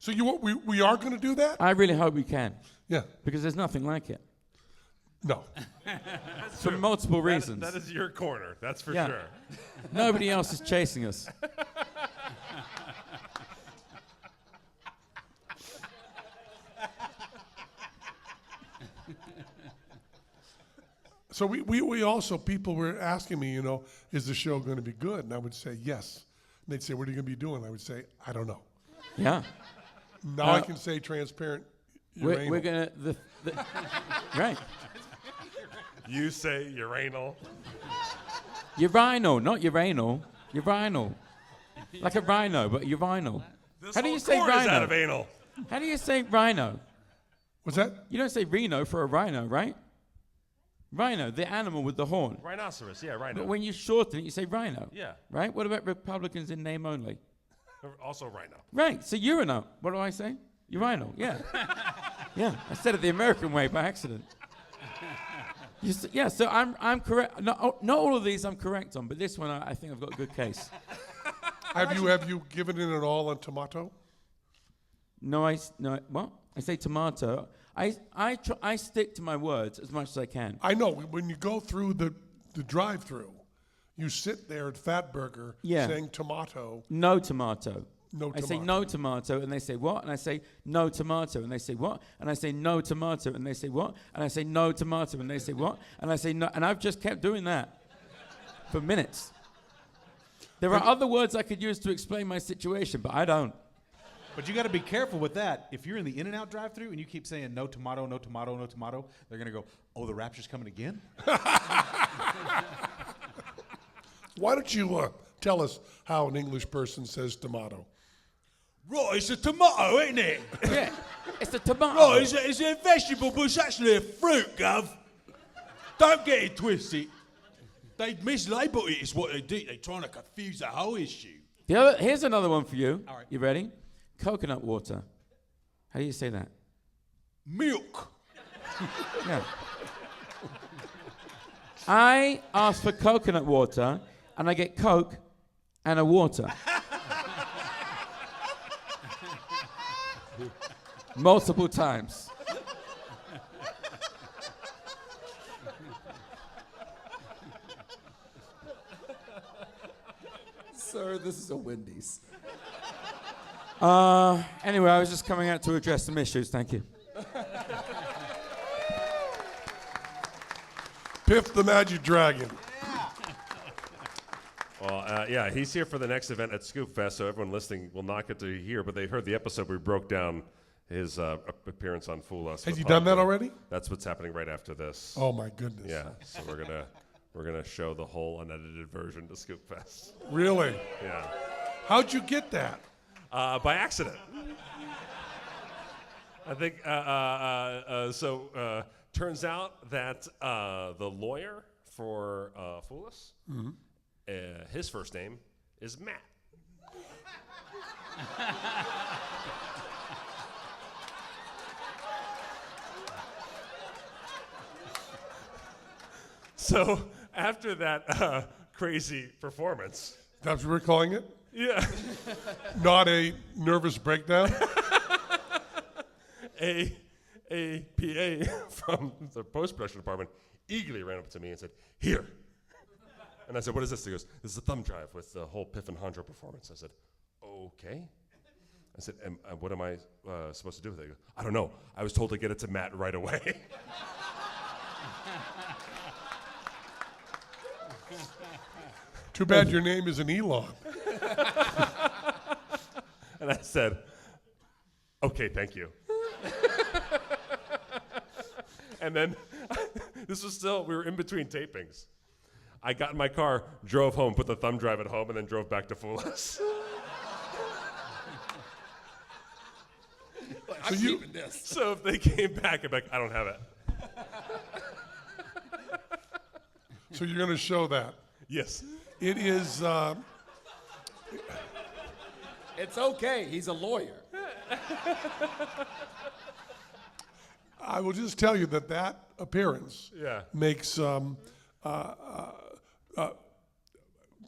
[SPEAKER 1] So we are going to do that?
[SPEAKER 8] I really hope we can,
[SPEAKER 1] Yeah.
[SPEAKER 8] because there's nothing like it.
[SPEAKER 1] No.
[SPEAKER 8] For multiple reasons.
[SPEAKER 3] That is your corner, that's for
[SPEAKER 8] Yeah.
[SPEAKER 3] sure.
[SPEAKER 8] Nobody else is chasing us.
[SPEAKER 1] So we also, people were asking me, is the show going to be good? And I would say yes. And they'd say, what are you going to be doing? I would say, I don't know.
[SPEAKER 8] Yeah.
[SPEAKER 1] Now I can say transparent urinal.
[SPEAKER 8] We're gonna right.
[SPEAKER 3] You say urinal.
[SPEAKER 8] Urinal, not urinal. Urinal. Like a rhino, but urinal.
[SPEAKER 3] This
[SPEAKER 8] How do
[SPEAKER 3] whole
[SPEAKER 8] you say
[SPEAKER 3] corn is out of
[SPEAKER 8] rhino?
[SPEAKER 3] anal.
[SPEAKER 8] How do you say rhino?
[SPEAKER 1] What's that?
[SPEAKER 8] You don't say rhino for a rhino, right? Rhino, the animal with the horn.
[SPEAKER 3] Rhinoceros, yeah, rhino.
[SPEAKER 8] But when you shorten it, you say rhino.
[SPEAKER 3] Yeah.
[SPEAKER 8] Right? What about Republicans in name only?
[SPEAKER 3] Also rhino.
[SPEAKER 8] Right. So urinal. What do I say? Urinal. Yeah. Yeah. I said it the American way by accident. Yeah. So I'm correct. Not all of these I'm correct on, but this one I think I've got a good case.
[SPEAKER 1] Have you given it at all on tomato?
[SPEAKER 8] No. What? I say tomato. I stick to my words as much as I can.
[SPEAKER 1] I know. When you go through the drive-through, you sit there at Fatburger saying tomato.
[SPEAKER 8] No tomato.
[SPEAKER 1] No
[SPEAKER 8] I say
[SPEAKER 1] tomato.
[SPEAKER 8] no tomato, and they say what? And I say no tomato, and they say what? And I say no tomato, and they say what? And I say no tomato, and they say what? And I say no, and I've just kept doing that for minutes. There are other words I could use to explain my situation, but I don't.
[SPEAKER 6] But you got to be careful with that. If you're in the In-N-Out drive-thru and you keep saying no tomato, no tomato, no tomato, they're going to go, oh, the rapture's coming again?
[SPEAKER 1] Why don't you tell us how an English person says tomato?
[SPEAKER 9] Right, it's a tomato, isn't it?
[SPEAKER 8] Yeah, it's a tomato.
[SPEAKER 9] Right, it's a vegetable, but it's actually a fruit, Gov. Don't get it twisted. They mislabel it, is what they do. They're trying to confuse the whole issue.
[SPEAKER 8] Here's another one for you.
[SPEAKER 6] All right.
[SPEAKER 8] You ready? Coconut water. How do you say that?
[SPEAKER 9] Milk.
[SPEAKER 8] Yeah. I ask for coconut water, and I get Coke and a water. Multiple times.
[SPEAKER 5] Sir, this is a Wendy's.
[SPEAKER 8] Anyway, I was just coming out to address some issues. Thank you.
[SPEAKER 1] Piff the Magic Dragon.
[SPEAKER 3] Well, yeah, he's here for the next event at Scoopfest, so everyone listening will not get to hear, but they heard the episode where we broke down his appearance on Fool Us.
[SPEAKER 1] Has
[SPEAKER 3] with
[SPEAKER 1] he done that
[SPEAKER 3] Harper.
[SPEAKER 1] already?
[SPEAKER 3] That's what's happening right after this.
[SPEAKER 1] Oh my goodness.
[SPEAKER 3] Yeah, so we're gonna show the whole unedited version to Scoopfest.
[SPEAKER 1] Really?
[SPEAKER 3] Yeah.
[SPEAKER 1] How'd you get that?
[SPEAKER 3] by accident. I think so. Turns out that the lawyer for Fool Us, his first name is Matt. So after that crazy performance,
[SPEAKER 1] That's what we're calling it?
[SPEAKER 3] yeah,
[SPEAKER 1] Not a nervous breakdown?
[SPEAKER 3] a PA from the post-production department eagerly ran up to me and said, "Here." And I said, "What is this?" He goes, "This is a thumb drive with the whole Piff and Hondro performance." I said, "Okay." I said, "What am I supposed to do with it?" He goes, "I don't know. I was told to get it to Matt right away."
[SPEAKER 1] Too bad your name isn't Elon.
[SPEAKER 3] And I said, "Okay, thank you." And then this was still, we were in between tapings. I got in my car, drove home, put the thumb drive at home, and then drove back to Fool Us. So if they came back, I'd be like, "I don't have it."
[SPEAKER 1] So you're going to show that.
[SPEAKER 3] Yes.
[SPEAKER 1] It is,
[SPEAKER 5] It's okay. He's a lawyer.
[SPEAKER 1] I will just tell you that appearance
[SPEAKER 3] Yeah.
[SPEAKER 1] makes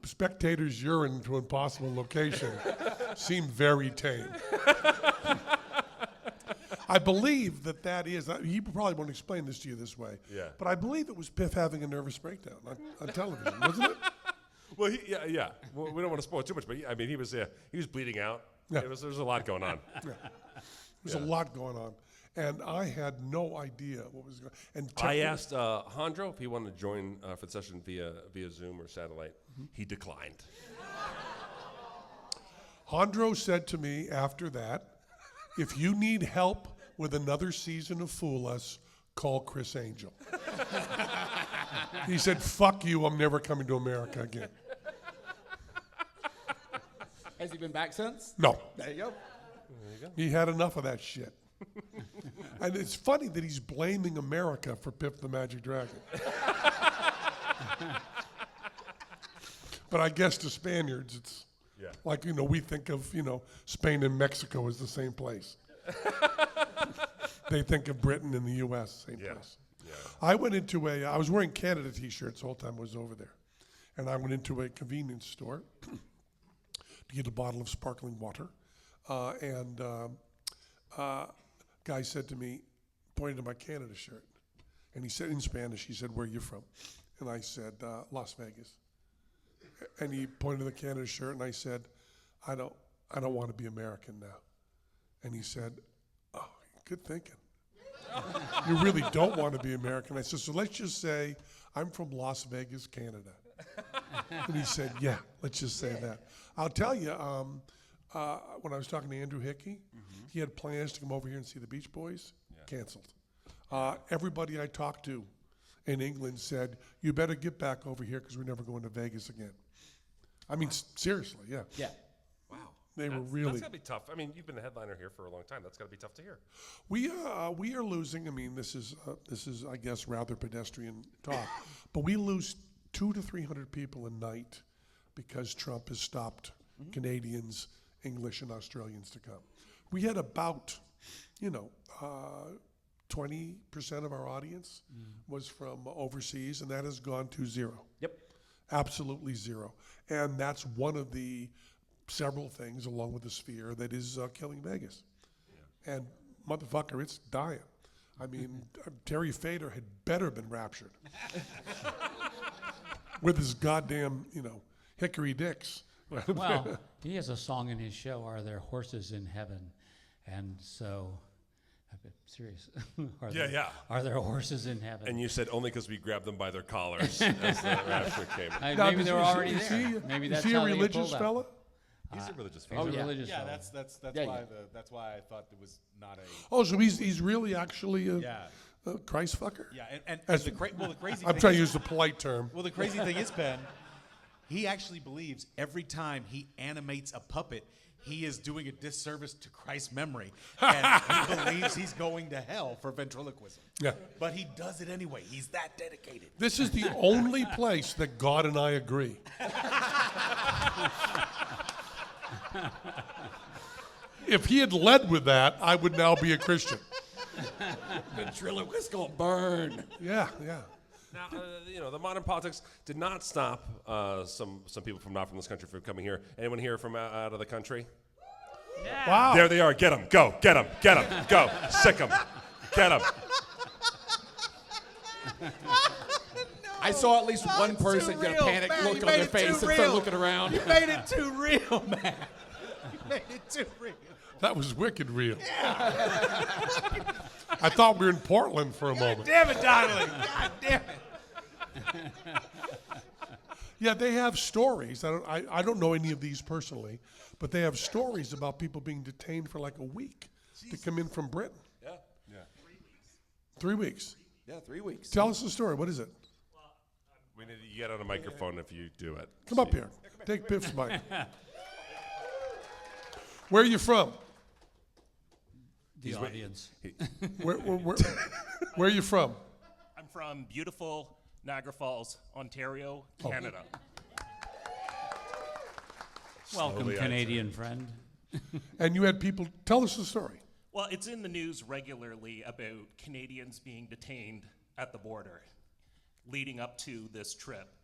[SPEAKER 1] spectators' urine to impossible location seem very tame. I believe that is, he probably won't explain this to you this way,
[SPEAKER 3] Yeah.
[SPEAKER 1] but I believe it was Piff having a nervous breakdown on television, wasn't it?
[SPEAKER 3] Well, yeah. Well, we don't want to spoil too much, but I mean, he was bleeding out.
[SPEAKER 1] Yeah.
[SPEAKER 3] There was a lot going on.
[SPEAKER 1] There's a lot going on. And I had no idea what was going on. And
[SPEAKER 3] I asked Hondro if he wanted to join for the session via Zoom or satellite. He declined.
[SPEAKER 1] Hondro said to me after that, "If you need help with another season of Fool Us, call Chris Angel." He said, "Fuck you, I'm never coming to America again."
[SPEAKER 5] Has he been back since?
[SPEAKER 1] No,
[SPEAKER 5] There you go.
[SPEAKER 1] he had enough of that shit. And it's funny that he's blaming America for Piff the Magic Dragon. But I guess to Spaniards, it's like, we think of, Spain and Mexico as the same place. They think of Britain and the U.S., same place.
[SPEAKER 3] Yeah.
[SPEAKER 1] I went into I was wearing Canada t-shirts the whole time I was over there. And I went into a convenience store to get a bottle of sparkling water. Guy said to me, pointed to my Canada shirt, and he said in Spanish, he said, "Where are you from?" And I said, "Las Vegas." And he pointed to the Canada shirt, and I said, I don't want to be American now." And he said, "Oh, good thinking. You really don't want to be American." I said, "So let's just say I'm from Las Vegas, Canada." And he said, "Yeah, let's just say that." I'll tell you, when I was talking to Andrew Hickey, he had plans to come over here and see the Beach Boys. Canceled. Everybody I talked to in England said, "You better get back over here because we're never going to Vegas again." I mean, seriously, yeah.
[SPEAKER 5] Yeah.
[SPEAKER 3] Wow.
[SPEAKER 1] They were
[SPEAKER 3] That's
[SPEAKER 1] really.
[SPEAKER 3] got to be tough. I mean, you've been the headliner here for a long time. That's got to be tough to hear.
[SPEAKER 1] We are losing. I mean, this is I guess rather pedestrian talk, but we lose 200 to 300 people a night because Trump has stopped Canadians, English, and Australians to come. We had about 20% of our audience was from overseas, and that has gone to zero.
[SPEAKER 5] Yep.
[SPEAKER 1] Absolutely zero. And that's one of the several things, along with the Sphere, that is killing Vegas. Yeah. And motherfucker, it's dying. I mean, Terry Fader had better been raptured with his goddamn, hickory dicks.
[SPEAKER 2] Well, he has a song in his show, "Are There Horses in Heaven?" And so, I'm serious. Are there horses in heaven?
[SPEAKER 3] And you said only because we grabbed them by their collars as the rapture came.
[SPEAKER 2] Maybe they were already there. Maybe that's
[SPEAKER 1] is he a
[SPEAKER 2] how they get
[SPEAKER 1] religious
[SPEAKER 2] pulled out.
[SPEAKER 1] fella?
[SPEAKER 3] He's a religious
[SPEAKER 2] He's
[SPEAKER 3] fellow.
[SPEAKER 2] a religious
[SPEAKER 6] Yeah,
[SPEAKER 2] fellow.
[SPEAKER 6] that's why I thought it was not a.
[SPEAKER 1] Oh, so he's really actually a Christ fucker?
[SPEAKER 6] Yeah, and
[SPEAKER 1] As-
[SPEAKER 6] the crazy
[SPEAKER 1] I'm
[SPEAKER 6] thing
[SPEAKER 1] trying
[SPEAKER 6] is,
[SPEAKER 1] to use the polite term.
[SPEAKER 6] Well, the crazy thing is, Ben, he actually believes every time he animates a puppet, he is doing a disservice to Christ's memory, and he believes he's going to hell for ventriloquism.
[SPEAKER 1] Yeah.
[SPEAKER 6] But he does it anyway. He's that dedicated.
[SPEAKER 1] This is the only place that God and I agree. If he had led with that, I would now be a Christian.
[SPEAKER 8] Ventriloquist gonna burn.
[SPEAKER 1] Yeah.
[SPEAKER 3] Now, the modern politics did not stop some people from not from this country from coming here. Anyone here from out of the country?
[SPEAKER 2] Yeah.
[SPEAKER 1] Wow.
[SPEAKER 3] There they are. Get them. Go. Get them. Get them. Go. Sick them. Get them.
[SPEAKER 5] I saw at least one person
[SPEAKER 6] too
[SPEAKER 5] get a
[SPEAKER 6] real,
[SPEAKER 5] panic
[SPEAKER 6] man.
[SPEAKER 5] look
[SPEAKER 6] You
[SPEAKER 5] on
[SPEAKER 6] made
[SPEAKER 5] their
[SPEAKER 6] it
[SPEAKER 5] face
[SPEAKER 6] too
[SPEAKER 5] and start
[SPEAKER 6] real.
[SPEAKER 5] looking around.
[SPEAKER 6] You made it too real, man. You made it too real.
[SPEAKER 1] That was wicked real. I thought we were in Portland for a moment.
[SPEAKER 6] Damn it, Donnelly. God damn it.
[SPEAKER 1] Yeah, they have stories. I don't know any of these personally, but they have stories about people being detained for like a week to come in from Britain.
[SPEAKER 3] Yeah.
[SPEAKER 1] 3 weeks.
[SPEAKER 8] Yeah, 3 weeks.
[SPEAKER 1] Tell us the story. What is it?
[SPEAKER 3] We need to get on a microphone if you do it.
[SPEAKER 1] Come up here. Take Piff's mic. Where are you from?
[SPEAKER 10] The audience.
[SPEAKER 1] Where are you from?
[SPEAKER 10] I'm from beautiful Niagara Falls, Ontario, Canada. Welcome,
[SPEAKER 3] Slowly,
[SPEAKER 10] Canadian friend.
[SPEAKER 1] And you had people, tell us the story.
[SPEAKER 10] Well, it's in the news regularly about Canadians being detained at the border leading up to this trip.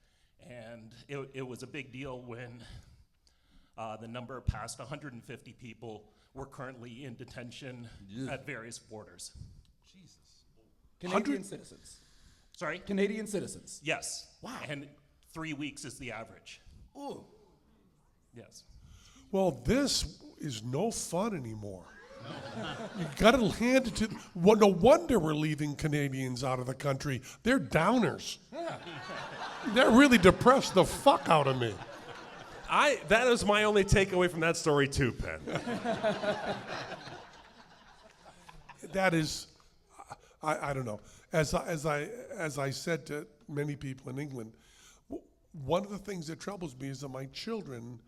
[SPEAKER 10] And it was a big deal when the number passed 150 people were currently in detention at various borders.
[SPEAKER 5] Canadian citizens.
[SPEAKER 10] Sorry?
[SPEAKER 5] Canadian citizens.
[SPEAKER 10] Yes.
[SPEAKER 5] Wow.
[SPEAKER 10] And 3 weeks is the average.
[SPEAKER 5] Ooh.
[SPEAKER 10] Yes.
[SPEAKER 1] Well, this is no fun anymore. You got to hand it to. Well, no wonder we're leaving Canadians out of the country. They're downers. That really depressed the fuck out of me.
[SPEAKER 3] That is my only takeaway from that story too, Penn.
[SPEAKER 1] That is, I don't know. As I said to many people in England, one of the things that troubles me is that my children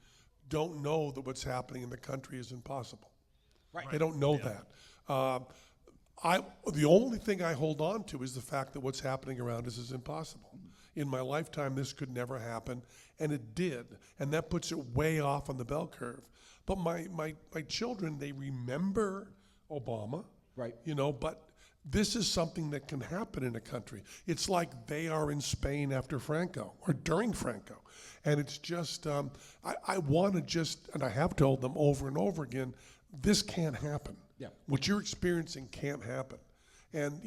[SPEAKER 1] don't know that what's happening in the country is impossible. Right. They don't know that. The only thing I hold on to is the fact that what's happening around us is impossible. In my lifetime, this could never happen, and it did, and that puts it way off on the bell curve. But my children, they remember Obama,
[SPEAKER 5] Right.
[SPEAKER 1] But this is something that can happen in a country. It's like they are in Spain after Franco, or during Franco, and it's just, I want to just, and I have told them over and over again, this can't happen.
[SPEAKER 5] Yeah.
[SPEAKER 1] What you're experiencing can't happen. And,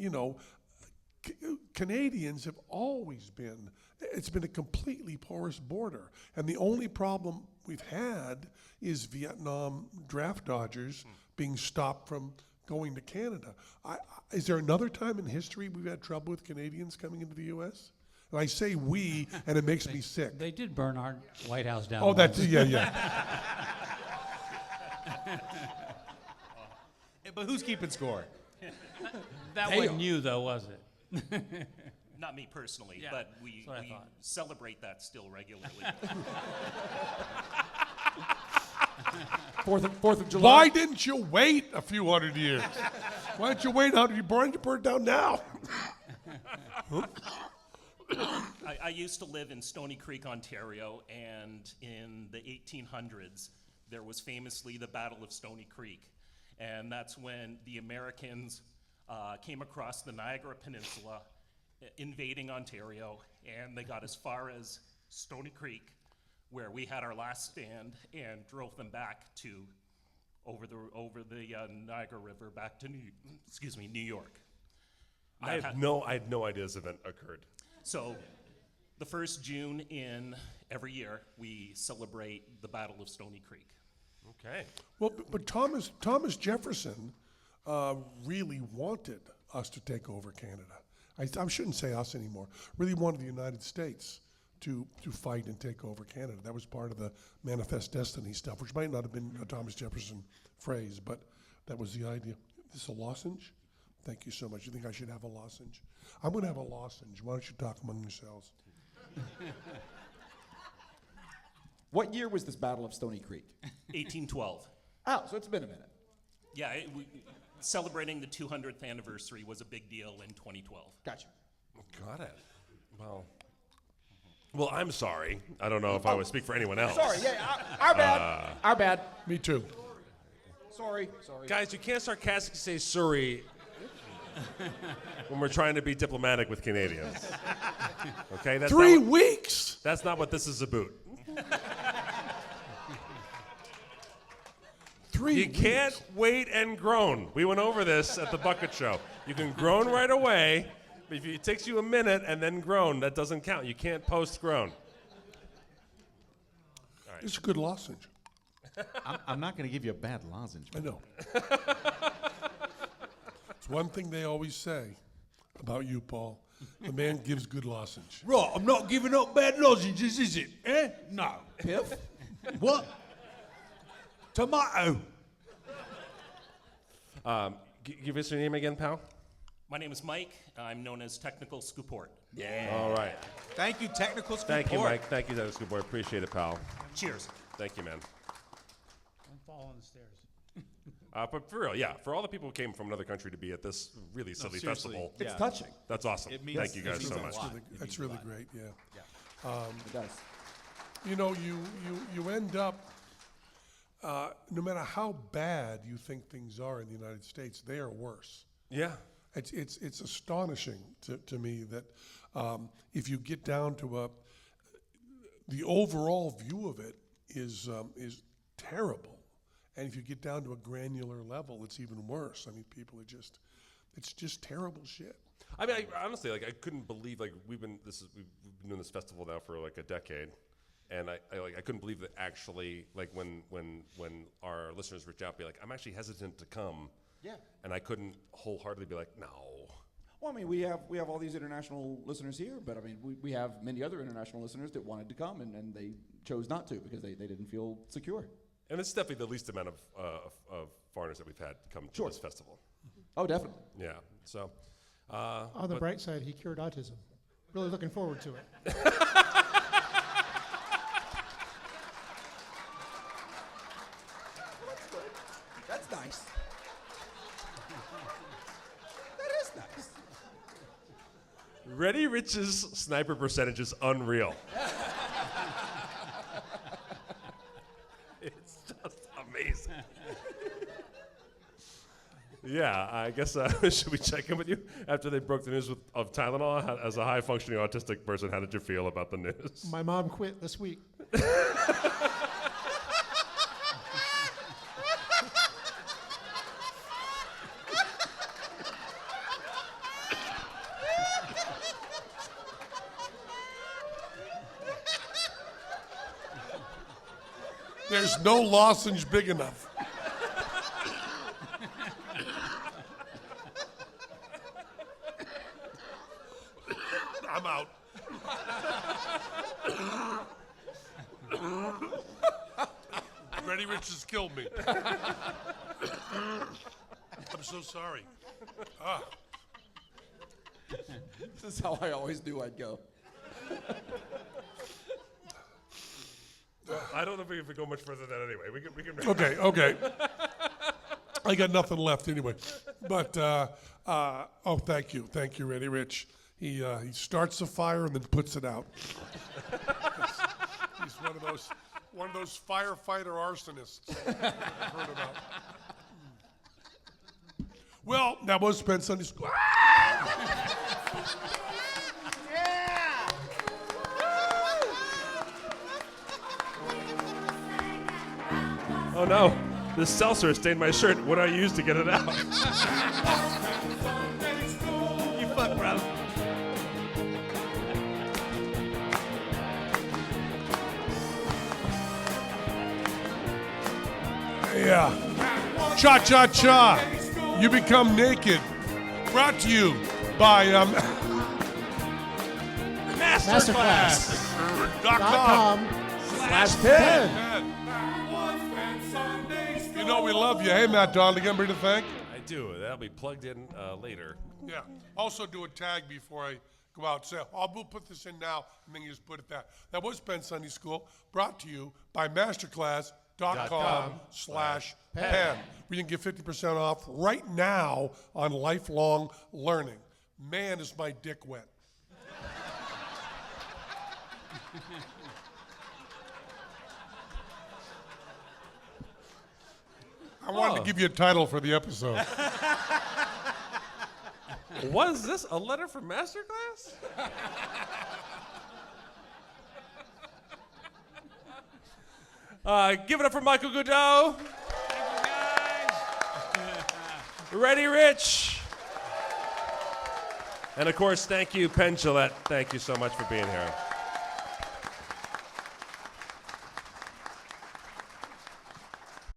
[SPEAKER 1] Canadians have always been, it's been a completely porous border. And the only problem we've had is Vietnam draft dodgers being stopped from going to Canada. Is there another time in history we've had trouble with Canadians coming into the U.S.? And I say we, and it makes me sick.
[SPEAKER 10] They did burn our White House down.
[SPEAKER 1] Oh, that's, yeah.
[SPEAKER 6] But who's keeping score?
[SPEAKER 10] That wasn't you, though, was it? Not me personally, but we celebrate that still regularly.
[SPEAKER 5] Fourth of July.
[SPEAKER 1] Why didn't you wait a few hundred years? Why didn't you wait until you burn it down now?
[SPEAKER 10] I used to live in Stony Creek, Ontario, and in the 1800s, there was famously the Battle of Stony Creek. And that's when the Americans came across the Niagara Peninsula, invading Ontario, and they got as far as Stony Creek, where we had our last stand, and drove them back to over the Niagara River back to New York.
[SPEAKER 3] I had no idea this event occurred.
[SPEAKER 10] So, the first June in every year, we celebrate the Battle of Stony Creek.
[SPEAKER 3] Okay.
[SPEAKER 1] Well, but Thomas Jefferson really wanted us to take over Canada. I shouldn't say us anymore. Really wanted the United States to fight and take over Canada. That was part of the Manifest Destiny stuff, which might not have been a Thomas Jefferson phrase, but that was the idea. Is this a lozenge? Thank you so much. You think I should have a lozenge? I'm going to have a lozenge. Why don't you talk among yourselves?
[SPEAKER 4] What year was this Battle of Stony Creek?
[SPEAKER 10] 1812.
[SPEAKER 4] Oh, so it's been a minute.
[SPEAKER 10] Yeah, celebrating the 200th anniversary was a big deal in 2012.
[SPEAKER 4] Gotcha.
[SPEAKER 3] Got it. Well, I'm sorry. I don't know if I would speak for anyone else.
[SPEAKER 4] Sorry, yeah, our bad. Our bad.
[SPEAKER 1] Me too.
[SPEAKER 4] Sorry.
[SPEAKER 3] Guys, you can't sarcastically say Surrey when we're trying to be diplomatic with Canadians. Okay? That's
[SPEAKER 1] 3
[SPEAKER 3] not,
[SPEAKER 1] weeks?
[SPEAKER 3] that's not what this is about.
[SPEAKER 1] 3
[SPEAKER 3] You
[SPEAKER 1] weeks.
[SPEAKER 3] can't wait and groan. We went over this at the Bucket Show. You can groan right away, but if it takes you a minute and then groan, that doesn't count. You can't post-groan.
[SPEAKER 1] It's a good lozenge.
[SPEAKER 6] I'm not going to give you a bad lozenge.
[SPEAKER 1] I know. It's one thing they always say about you, Paul. The man gives good lozenge.
[SPEAKER 9] Right, I'm not giving up bad lozenges, is it? Eh? No.
[SPEAKER 4] Piff?
[SPEAKER 9] What? Tomato.
[SPEAKER 3] Give us your name again, pal.
[SPEAKER 10] My name is Mike. I'm known as Technical Scooport.
[SPEAKER 3] All right.
[SPEAKER 9] Thank you, technical support.
[SPEAKER 3] Thank you, Mike. Thank you, Dennis Boy. Appreciate it, pal.
[SPEAKER 10] Cheers.
[SPEAKER 3] Thank you, man.
[SPEAKER 2] Don't fall on the stairs.
[SPEAKER 3] But for real, yeah, for all the people who came from another country to be at this really silly
[SPEAKER 6] seriously,
[SPEAKER 3] festival,
[SPEAKER 4] It's touching.
[SPEAKER 3] that's awesome.
[SPEAKER 6] It means-
[SPEAKER 3] Thank you
[SPEAKER 6] it
[SPEAKER 3] guys
[SPEAKER 6] means
[SPEAKER 3] so
[SPEAKER 6] a
[SPEAKER 3] much.
[SPEAKER 6] lot.
[SPEAKER 1] That's really great, yeah.
[SPEAKER 4] It does.
[SPEAKER 1] You know, you end up, no matter how bad you think things are in the United States, they are worse.
[SPEAKER 3] Yeah.
[SPEAKER 1] It's astonishing to me that if you get down to the overall view of it is terrible, and if you get down to a granular level, it's even worse. I mean, people are it's just terrible shit.
[SPEAKER 3] I mean, honestly, I couldn't believe we've been doing this festival now for like a decade, and I couldn't believe that actually when our listeners reach out, be like, I'm actually hesitant to come.
[SPEAKER 4] Yeah.
[SPEAKER 3] And I couldn't wholeheartedly be like, no.
[SPEAKER 4] Well, I mean, we have all these international listeners here, but I mean, we have many other international listeners that wanted to come, and they chose not to because they didn't feel secure.
[SPEAKER 3] And it's definitely the least amount of foreigners that we've had come to this festival.
[SPEAKER 4] Oh, definitely.
[SPEAKER 3] Yeah. So.
[SPEAKER 7] On the bright side, he cured autism. Really looking forward to it.
[SPEAKER 4] That's nice. That is nice.
[SPEAKER 3] Reddi Rich's sniper percentage is unreal. It's just amazing. Yeah, I guess should we check in with you after they broke the news of Tylenol? As a high-functioning autistic person, how did you feel about the news?
[SPEAKER 7] My mom quit this week.
[SPEAKER 1] There's no lozenge big enough. I'm out. Reddi Rich has killed me. I'm so sorry.
[SPEAKER 4] This is how I always knew I'd go.
[SPEAKER 3] I don't know if we can go much further than that anyway. We can
[SPEAKER 1] Okay. I got nothing left anyway. But thank you, Reddi Rich. He starts a fire and then puts it out. He's one of those firefighter arsonists I've heard about. Well, that was Penn Sunday School.
[SPEAKER 3] Oh no, this seltzer stained my shirt. What do I use to get it out?
[SPEAKER 9] You fuck, bro.
[SPEAKER 1] Yeah. Cha cha cha. You become naked. Brought to you by
[SPEAKER 7] Masterclass.com.
[SPEAKER 1] Masterclass.com/Penn. You know we love you. Hey, Matt Donnelly, anybody to thank?
[SPEAKER 3] I do. That'll be plugged in later.
[SPEAKER 1] Yeah. Also do a tag before I go out and say, oh, we'll put this in now, and then you just put it there. That was Penn Sunday School, brought to you by masterclass.com/Penn. We can get 50% off right now on lifelong learning. Man, is my dick wet. I wanted to give you a title for the episode.
[SPEAKER 3] Was this a letter from Masterclass? Give it up for Michael Goudeau.
[SPEAKER 2] Thank you, guys.
[SPEAKER 3] Reddi Rich. And of course, thank you, Penn Jillette. Thank you so much for being here.